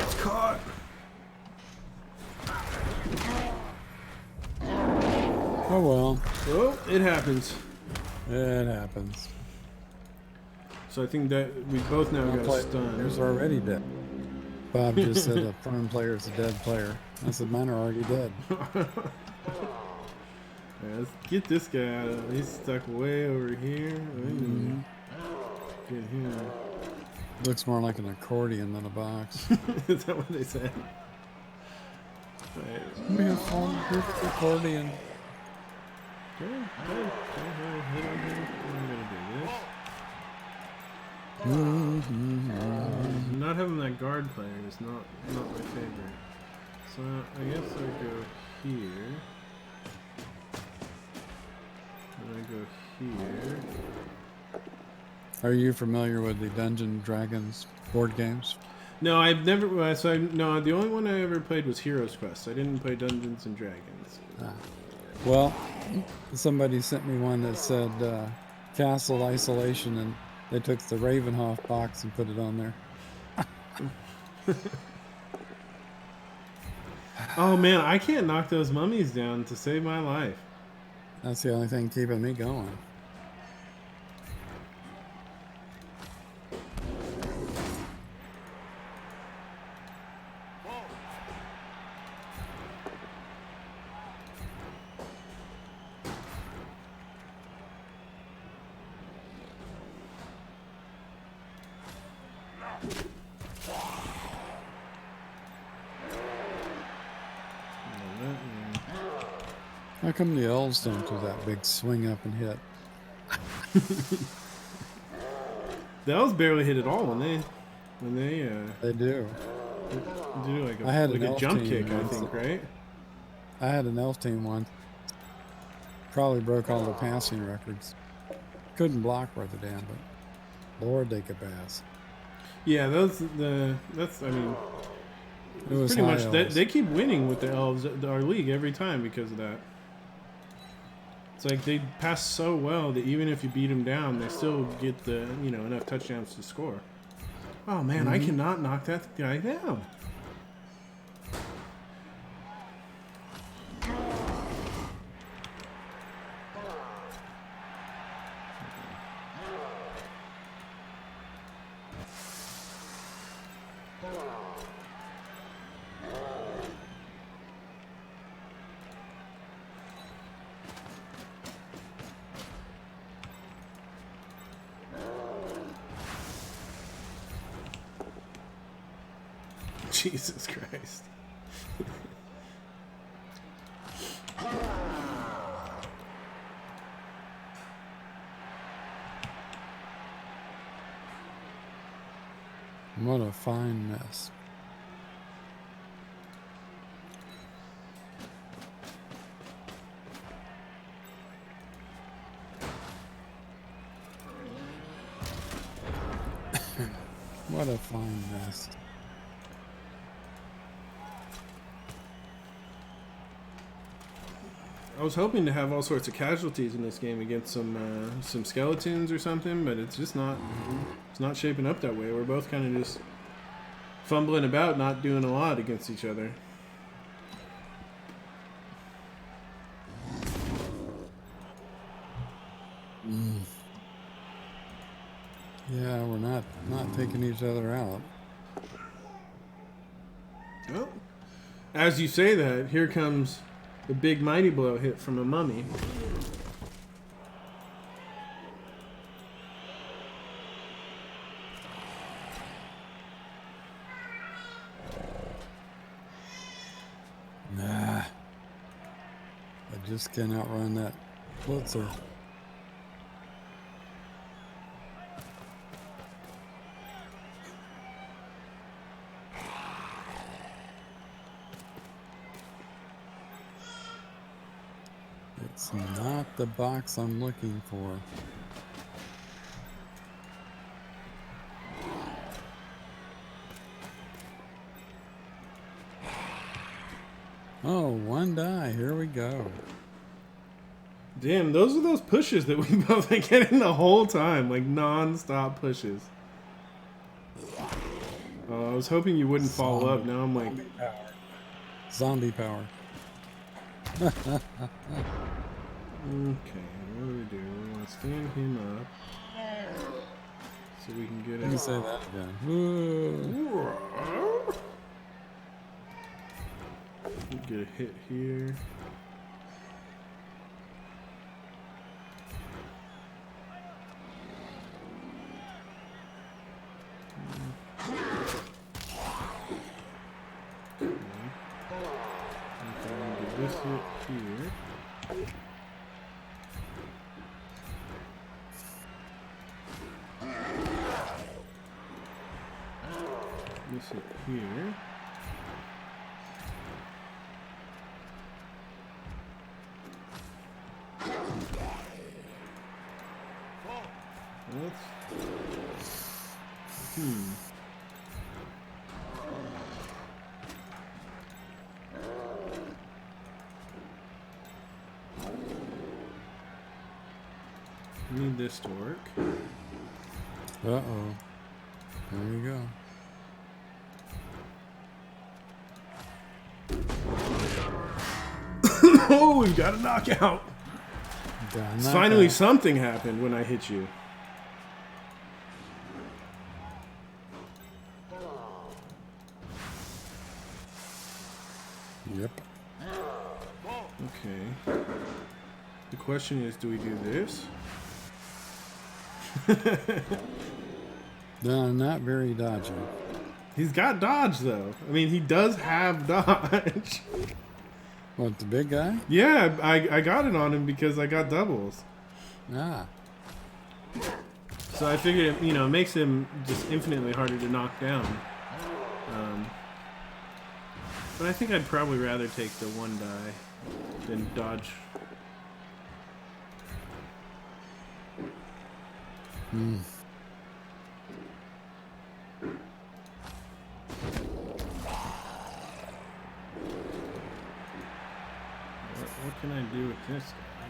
It's caught. Oh well. Well, it happens. It happens. So I think that we both now got a stun. Players are already dead. Bob just said a prone player is a dead player. I said mine are already dead. Yeah, let's get this guy out of. He's stuck way over here. Mm-hmm. Get him. Looks more like an accordion than a box. Is that what they said? Right. We have found a perfect accordion. Go hit on him. I'm gonna do this. Not having that guard player is not my favorite. So I guess I go here. And I go here. Are you familiar with the Dungeons & Dragons board games? No, I've never. No, the only one I ever played was Heroes Quest. I didn't play Dungeons and Dragons. Well, somebody sent me one that said Castle Isolation, and they took the Ravenhof box and put it on there. Oh man, I can't knock those mummies down to save my life. That's the only thing keeping me going. How come the elves don't do that big swing up and hit? The elves barely hit at all when they They do. do like I had a an elf jump team kick, I once. think, right? I had an elf team once. Probably broke all the passing records. Couldn't block worth a damn, but Lord, they could pass. Yeah, that's I mean, It was pretty high much elves. they keep winning with the elves our league every time because of that. It's like they pass so well that even if you beat them down, they still get the enough touchdowns to score. Oh man, I cannot knock that guy down. Jesus Christ. What a fine mess. What a fine mess. I was hoping to have all sorts of casualties in this game against some skeletons or something, but it's just not. It's not shaping up that way. We're both kind of just fumbling about, not doing a lot against each other. Mm. Yeah, we're not taking each other out. Well, as you say that, here comes the big mighty blow hit from a mummy. Nah. I just can't outrun that Blitzer. It's not the box I'm looking for. Oh, one die. Here we go. Damn, those are those pushes that we've both been getting the whole time. Like, non-stop pushes. Oh, I was hoping you wouldn't follow up. Now I'm like... Zombie power. Okay, what do? We want to stand him up. So we can get Let me it. say that again. Woo. Get a hit here. This hit here. This hit here. That's... Need this to work. Uh-oh. There you go. Oh, we've got a knockout. Finally, something happened when I hit you. Yep. Okay. The question is, do we do this? No, not very dodgy. He's got dodge, though. I mean, he does have dodge. What, the big guy? Yeah, I got it on him because I got doubles. Ah. So I figured, you know, it makes him just infinitely harder to knock down. But I think I'd probably rather take the one die than dodge. Hmm. What can I do with this guy?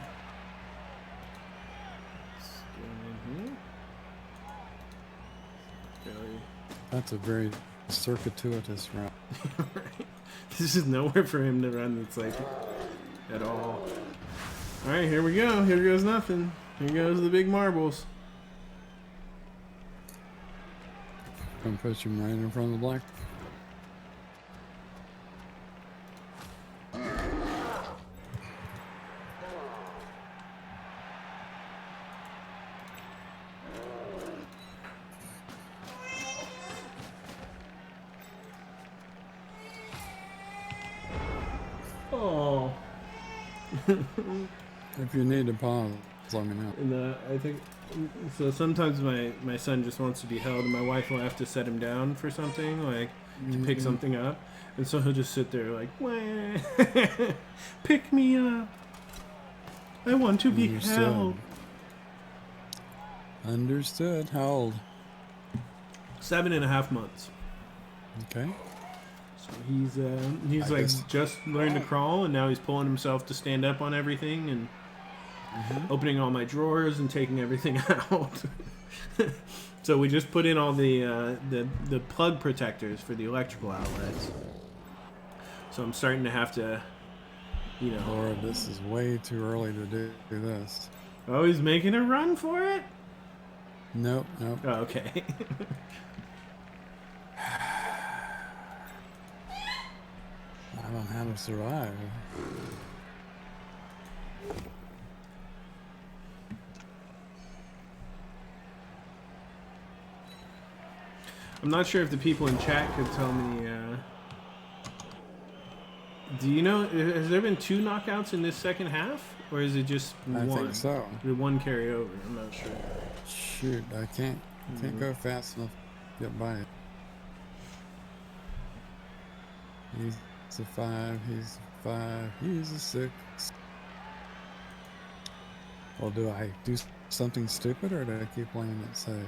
Let's go in here. That's a very circuitous route. Right. There's just nowhere for him to run that's like at all. Alright, here we go. Here goes nothing. Here goes the big marbles. Gonna put him right in front of the black. Oh. If you need to pause, let me know. And I think so. Sometimes my son just wants to be held, and my wife will have to set him down for something, like to pick something up, and so he'll just sit there like, wah, pick me up. I want to be held. Understood. How old? 7.5 months. Okay. So he's like just learned to crawl, and now he's pulling himself to stand up on everything and opening all my drawers and taking everything out. So we just put in all the plug protectors for the electrical outlets. So I'm starting to have to, you know. Lord, this is way too early to do this. Oh, he's making a run for it? Nope, nope. Oh, okay. I don't know how to survive. I'm not sure if the people in chat could tell me. Do you know? Has there been 2 knockouts in this second half, or is it just one? I think so. Did one carry over? I'm not sure. Shoot, I can't go fast enough to get by it. He's a 5. He's a 5. He's a 6. Well, do I do something stupid, or do I keep playing it safe?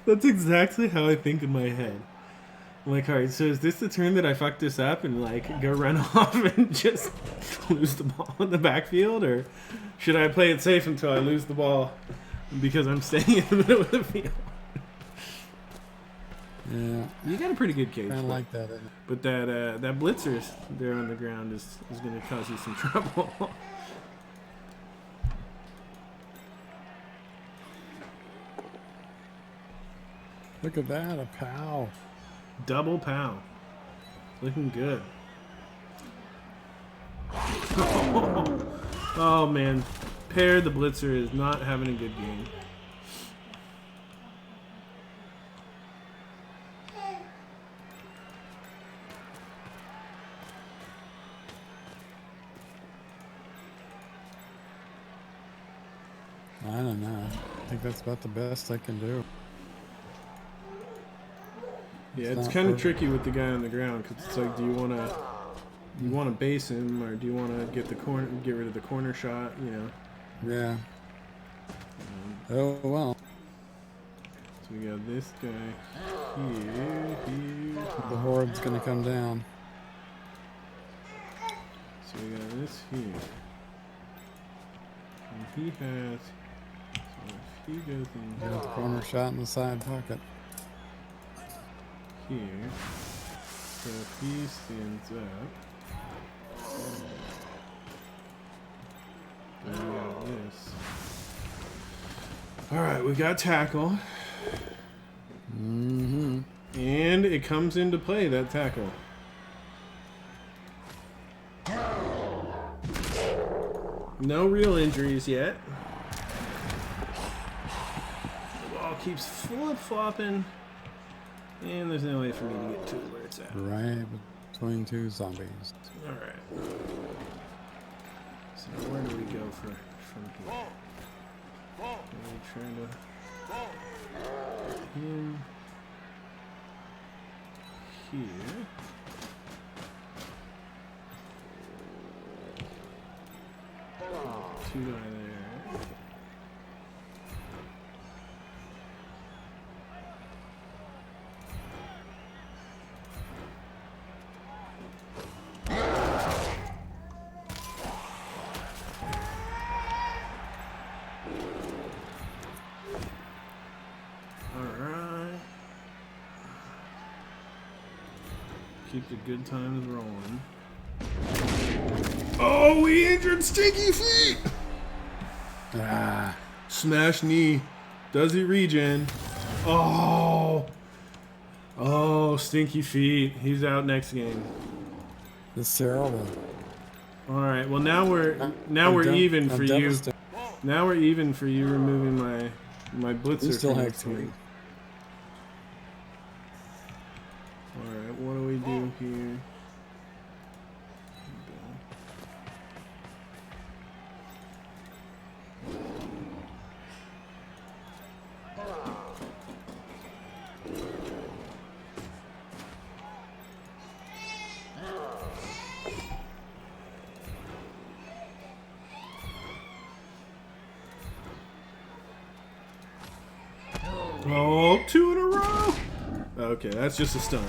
That's exactly how I think in my head. I'm like, alright, so is this the turn that I fuck this up and like go run off and just lose the ball in the backfield? Or should I play it safe until I lose the ball because I'm staying in the middle of the field? Yeah. You got a pretty good cage. I like that. But that Blitzer there on the ground is going to cause you some trouble. Look at that, a POW. Double POW. Looking good. Oh, man. Pear the Blitzer is not having a good game. I don't know. I think that's about the best I can do. Yeah, it's kind of tricky with the guy on the ground because it's like, do you want to base him, or do you want to get rid of the corner shot? You know. Yeah. Oh well. So we got this guy here. The horde's gonna come down. So we got this here, and he has. So if he goes in. Got the corner shot in the side pocket. Here, so if he stands up, then we got this. Alright, we got tackle. Mm-hmm. And it comes into play, that tackle. No real injuries yet. The ball keeps flip-flopping. And there's no way for me to get to where it's at. Right between 2 zombies. Alright. So where do we go from here? Are we trying to get him here? Two guy there. Keep the good times rolling. Oh, we injured Stinky Feet! Ah. Smash knee. Does he regen? Oh! Oh, Stinky Feet. He's out next game. This terrible. Alright, well now we're even for you. Now we're even for you removing my Blitzer. You still from have this 3. game. Alright, what do we do here? Oh, 2 in a row! Okay, that's just a stun.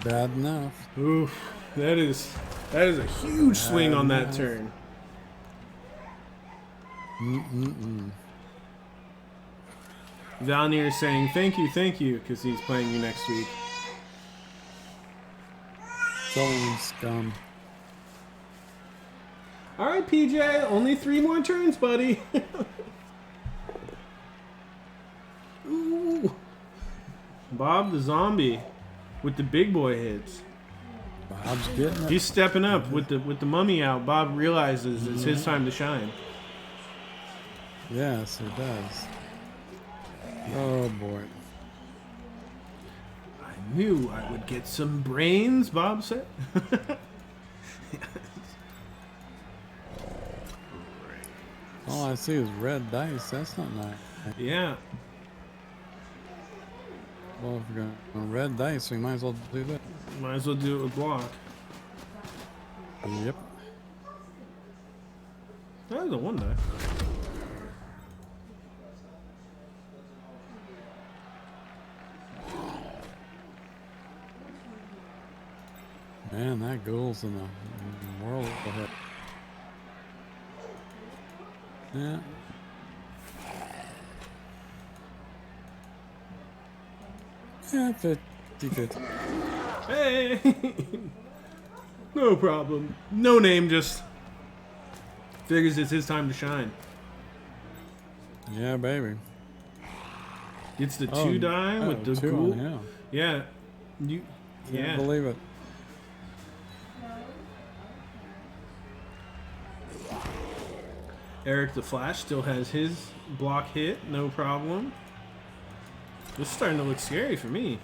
Bad enough. Oof, that is a huge swing on that turn. Valnir saying thank you, because he's playing you next week. Killing scum. All right, PJ, only 3 more turns, buddy. Ooh. Bob the zombie with the big boy hits. Bob's getting it. He's stepping up with the mummy out. Bob realizes it's his time to shine. Yes, it does. Oh boy. I knew I would get some brains, Bob said. All I see is red dice. That's not nice. Yeah. Well, if we're going red dice, we might as well do that. Might as well do it with block. Yep. That was a 1 die. Man, that ghoul's in the world ahead. Yeah. Yeah, 50-50. Hey! No problem. No name, just figures it's his time to shine. Yeah, baby. Gets the 2 die with the 2 ghoul. on him. Yeah. You. Can't Yeah. believe it. Eric the Flash still has his block hit, no problem. This is starting to look scary for me.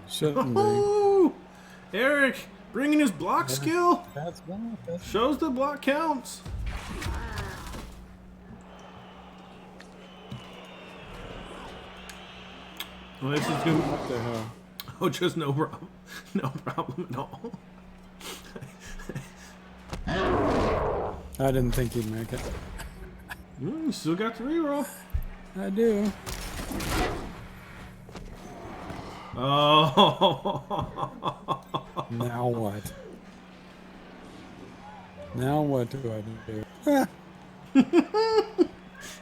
Shouldn't be. Oh, Eric bringing his block skill. That's bad. That's Shows the block counts. Well, this is good. what the hell. Oh, just no problem. No problem at all. I didn't think he'd make it. You still got the reroll. I do. Oh. Now what? Now what do I do?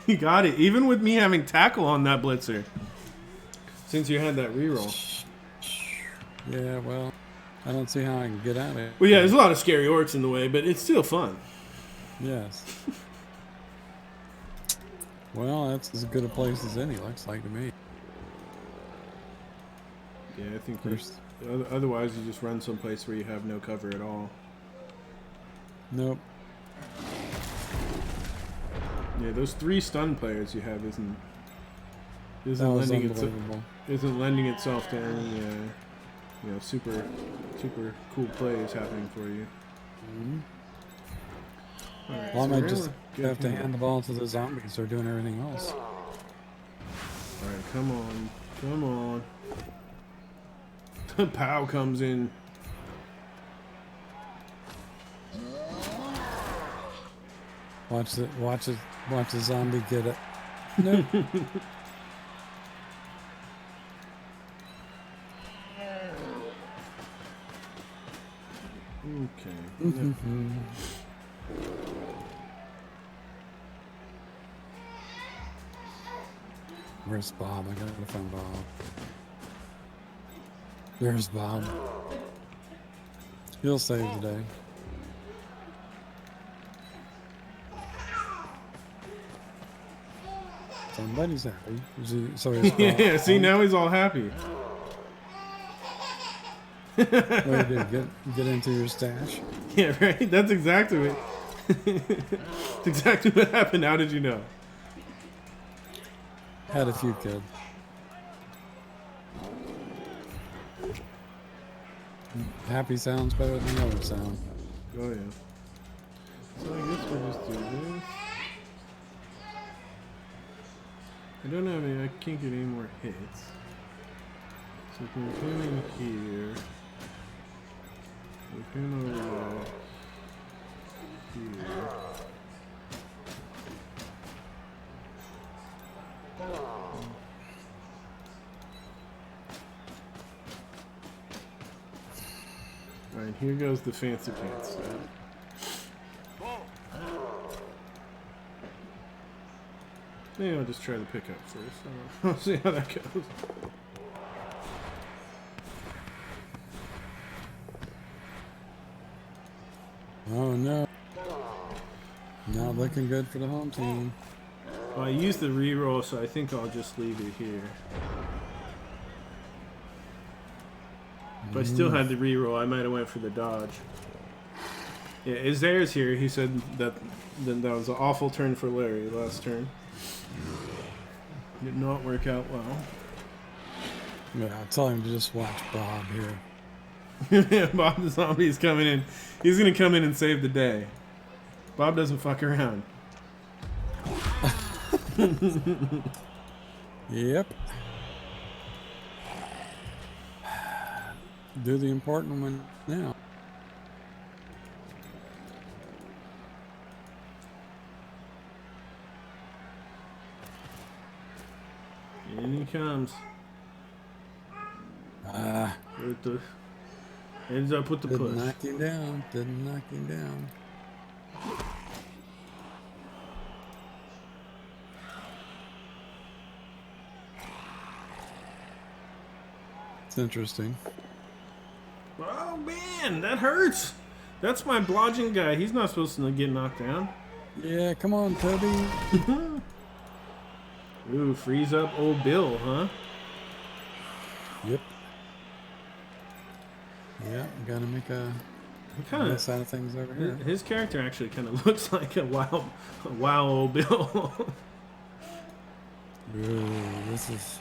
You got it. Even with me having tackle on that blitzer. Since you had that reroll. Yeah, well, I don't see how I can get out of it. Well, yeah, there's a lot of scary orcs in the way, but it's still fun. Yes. Well, that's as good a place as any, looks like to me. Yeah, I think otherwise you just run someplace where you have no cover at all. Nope. Yeah, those 3 stun players you have isn't That was lending itself to any super cool plays happening for you. Mm-hmm. All right, Well, I so might we're just gonna have to hand the ball to the zombies. They're doing everything else. All right, come on, come on. Pow comes in. Watch the zombie get it. Nope. Okay. Where's Bob? I gotta find Bob. There's Bob. He'll save the day. Somebody's happy. So he's Yeah, see, now he's all happy. What did you do? Get into your stash? Yeah, right? That's exactly what... That's exactly what happened. How did you know? Had a few kids. Happy sounds better than the other sound. Oh, yeah. So I guess we'll just do this. I don't have any... I can't get any more hits. So we can come in here. We can over here. Alright, here goes the fancy pants stuff. Maybe I'll just try to pick up first. I'll see how that goes. Oh no. Not looking good for the home team. Well, I used the reroll, so I think I'll just leave it here. If I still had the reroll, I might have went for the dodge. Yeah, Izaire's here. He said that was an awful turn for Larry last turn. Did not work out well. Yeah, I'll tell him to just watch Bob here. Bob the zombie's coming in. He's gonna come in and save the day. Bob doesn't fuck around. Yep. Do the important one now. In he comes. Ends up with the Didn't push. knock him down. Didn't knock him down. It's interesting. Oh man, that hurts. That's my blodging guy. He's not supposed to get knocked down. Yeah, come on, Toby. Ooh, freeze up old Bill, huh? Yep. Yeah, gotta make a Kind side of things over here. His character actually kind of looks like a wild old Bill. Ooh, this is.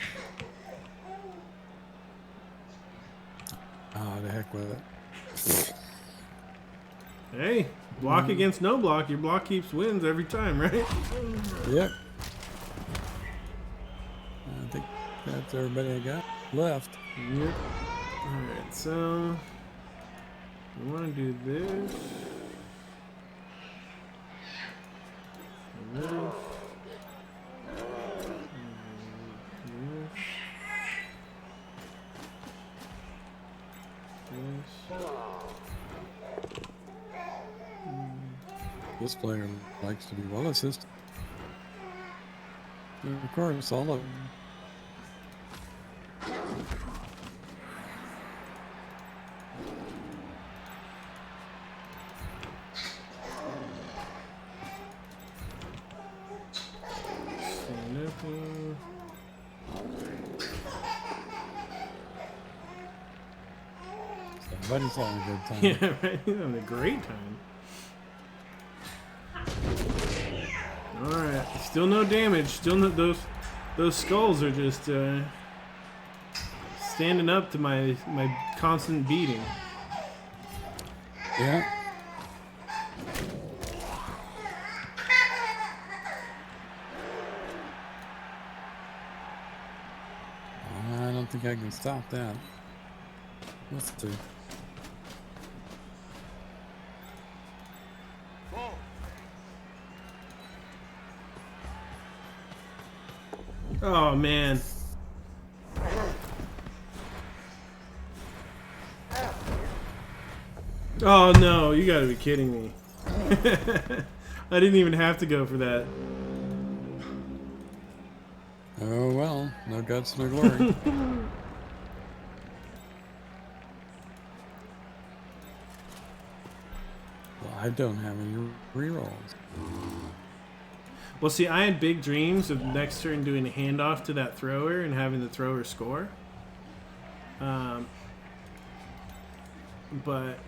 Oh, the heck with it. Hey, block against no block. Your block keeps wins every time, right? Yep. I think that's everybody I got left. Yep. Alright, so we want to do this. And this. And this. This player likes to be well assisted. And of course, all of them. Somebody's having a good time. Yeah, right. He's having a great time. Alright, still no damage. Still no, those skulls are just standing up to my constant beating. Yeah. I don't think I can stop that. Let's see. Oh man. Oh no, you gotta be kidding me. I didn't even have to go for that. Oh well, no guts, no glory. Well, I don't have any rerolls. Well, see, I had big dreams of next turn doing a handoff to that thrower and having the thrower score. But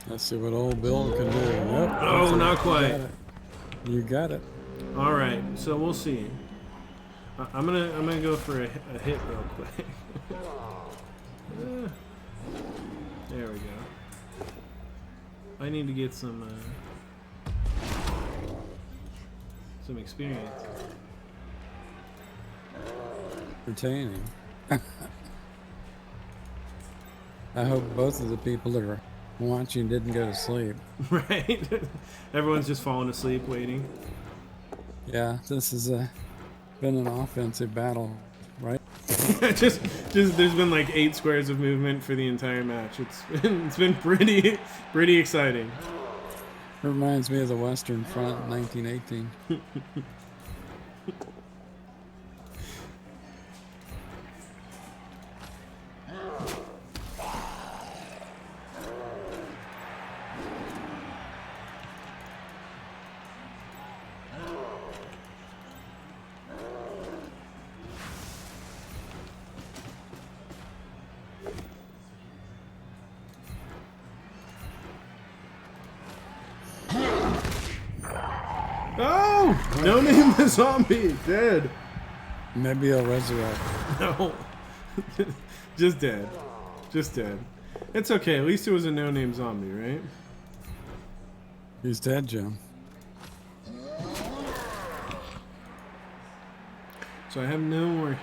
Let's see what old Bill can do. Nope. oh, not quite. You got it. All right, so we'll see. I'm gonna go for a hit real quick. There we go. I need to get some experience. Retaining. I hope both of the people that are watching didn't go to sleep. Right? Everyone's just falling asleep waiting. Yeah, this has been an offensive battle, right? just there's been like 8 squares of movement for the entire match. It's been pretty exciting. It reminds me of the Western Front in 1918. No name the zombie. Dead. Maybe he'll resurrect. No. Just dead. Just dead. It's okay. At least it was a no-name zombie, right? He's dead, Jim. So I have no more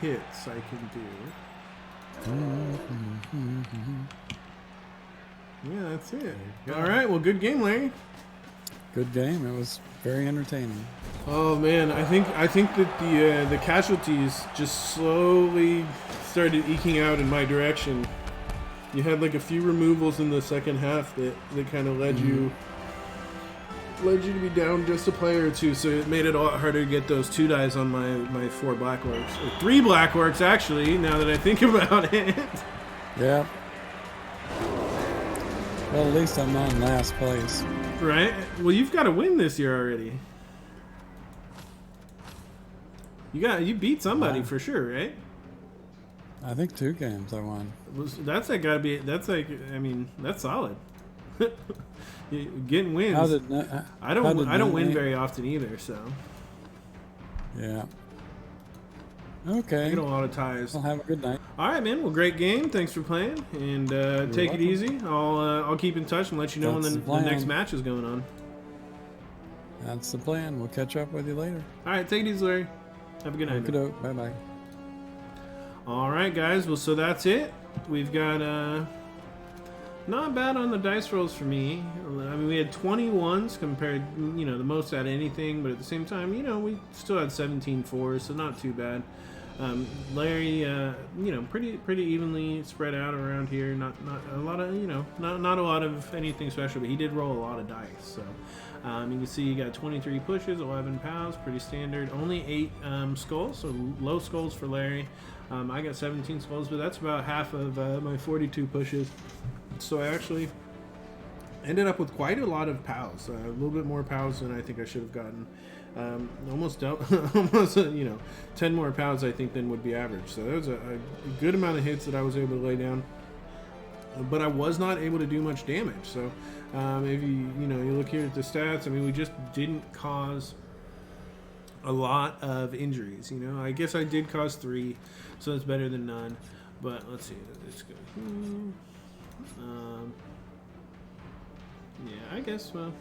hits I can do. Yeah, that's it. All right. Well, good game, Larry. Good game. It was very entertaining. Oh man, I think that the casualties just slowly started eking out in my direction. You had like a few removals in the second half that kind of led you to be down just a player or two, so it made it a lot harder to get those 2 dies on my 4 black orcs. Or 3 black orcs actually, now that I think about it. Yeah. Well, at least I'm not in last place. Right? Well, you've got to win this year already. You beat somebody for sure, right? I think 2 games I won. That's solid. Getting wins. I don't win very often either, so. Yeah. Okay. I get a lot of ties. Well, have a good night. All right, man. Well, great game. Thanks for playing, and take welcome. it easy. I'll keep in touch and let you know when the next match is going on. That's the plan. We'll catch up with you later. All right, take it easy, Larry. Have a good night. Bye bye. All right, guys. Well, so that's it. We've got not bad on the dice rolls for me. I mean, we had 21s compared, the most out of anything, but at the same time, we still had 17 fours, so not too bad. Larry, pretty evenly spread out around here. Not a lot of, not a lot of anything special, but he did roll a lot of dice. So you can see you got 23 pushes, 11 pows, pretty standard. Only 8 skulls, so low skulls for Larry. I got 17 skulls, but that's about half of my 42 pushes. So I actually ended up with quite a lot of pows, a little bit more pows than I think I should have gotten. Almost 10 more pounds I think than would be average. So that was a good amount of hits that I was able to lay down, but I was not able to do much damage. So if you look here at the stats, I mean, we just didn't cause a lot of injuries. I guess I did cause 3, so it's better than none. But let's see, let's go. Yeah, I guess a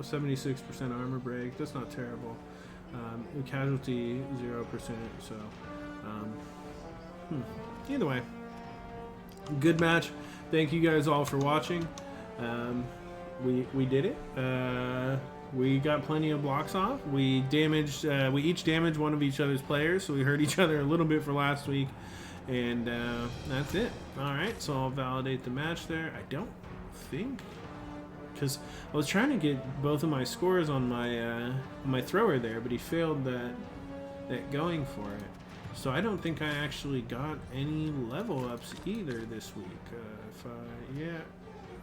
76% armor break. That's not terrible. Casualty 0%. So either way, good match. Thank you guys all for watching. We did it. We got plenty of blocks off. We each damaged one of each other's players, so we hurt each other a little bit for last week. And that's it. All right, so I'll validate the match there. I don't think, because I was trying to get both of my scores on my thrower there, but he failed that going for it. So I don't think I actually got any level ups either this week.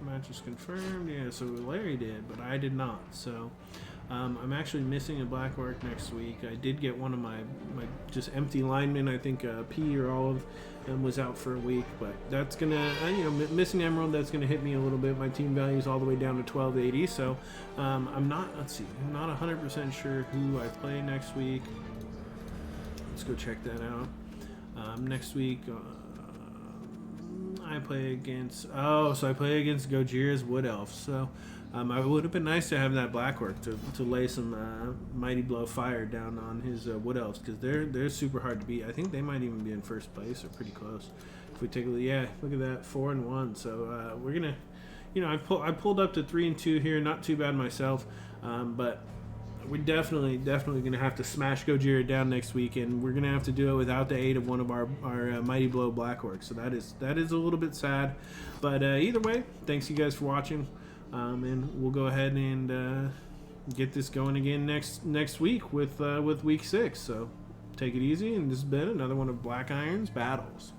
Match is confirmed. Yeah, so Larry did, but I did not. So I'm actually missing a black orc next week. I did get one of my just empty linemen. I think P or Olive was out for a week, but that's gonna missing emerald. That's gonna hit me a little bit. My team value is all the way down to 1280. So I'm not 100% sure who I play next week. Let's go check that out. Next week. I play against Gojira's Wood Elf. So it would have been nice to have that black orc to lay some mighty blow fire down on his Wood Elves, because they're super hard to beat. I think they might even be in first place or pretty close. If we take a look, yeah, look at that, 4-1. So we're gonna, I pulled up to 3-2 here, not too bad myself, but we're definitely gonna have to smash Gojira down next week, and we're gonna have to do it without the aid of one of our mighty blow black orcs. So that is a little bit sad, but either way, thanks you guys for watching, and we'll go ahead and get this going again next week with week 6. So take it easy, and this has been another one of Black Iron's battles.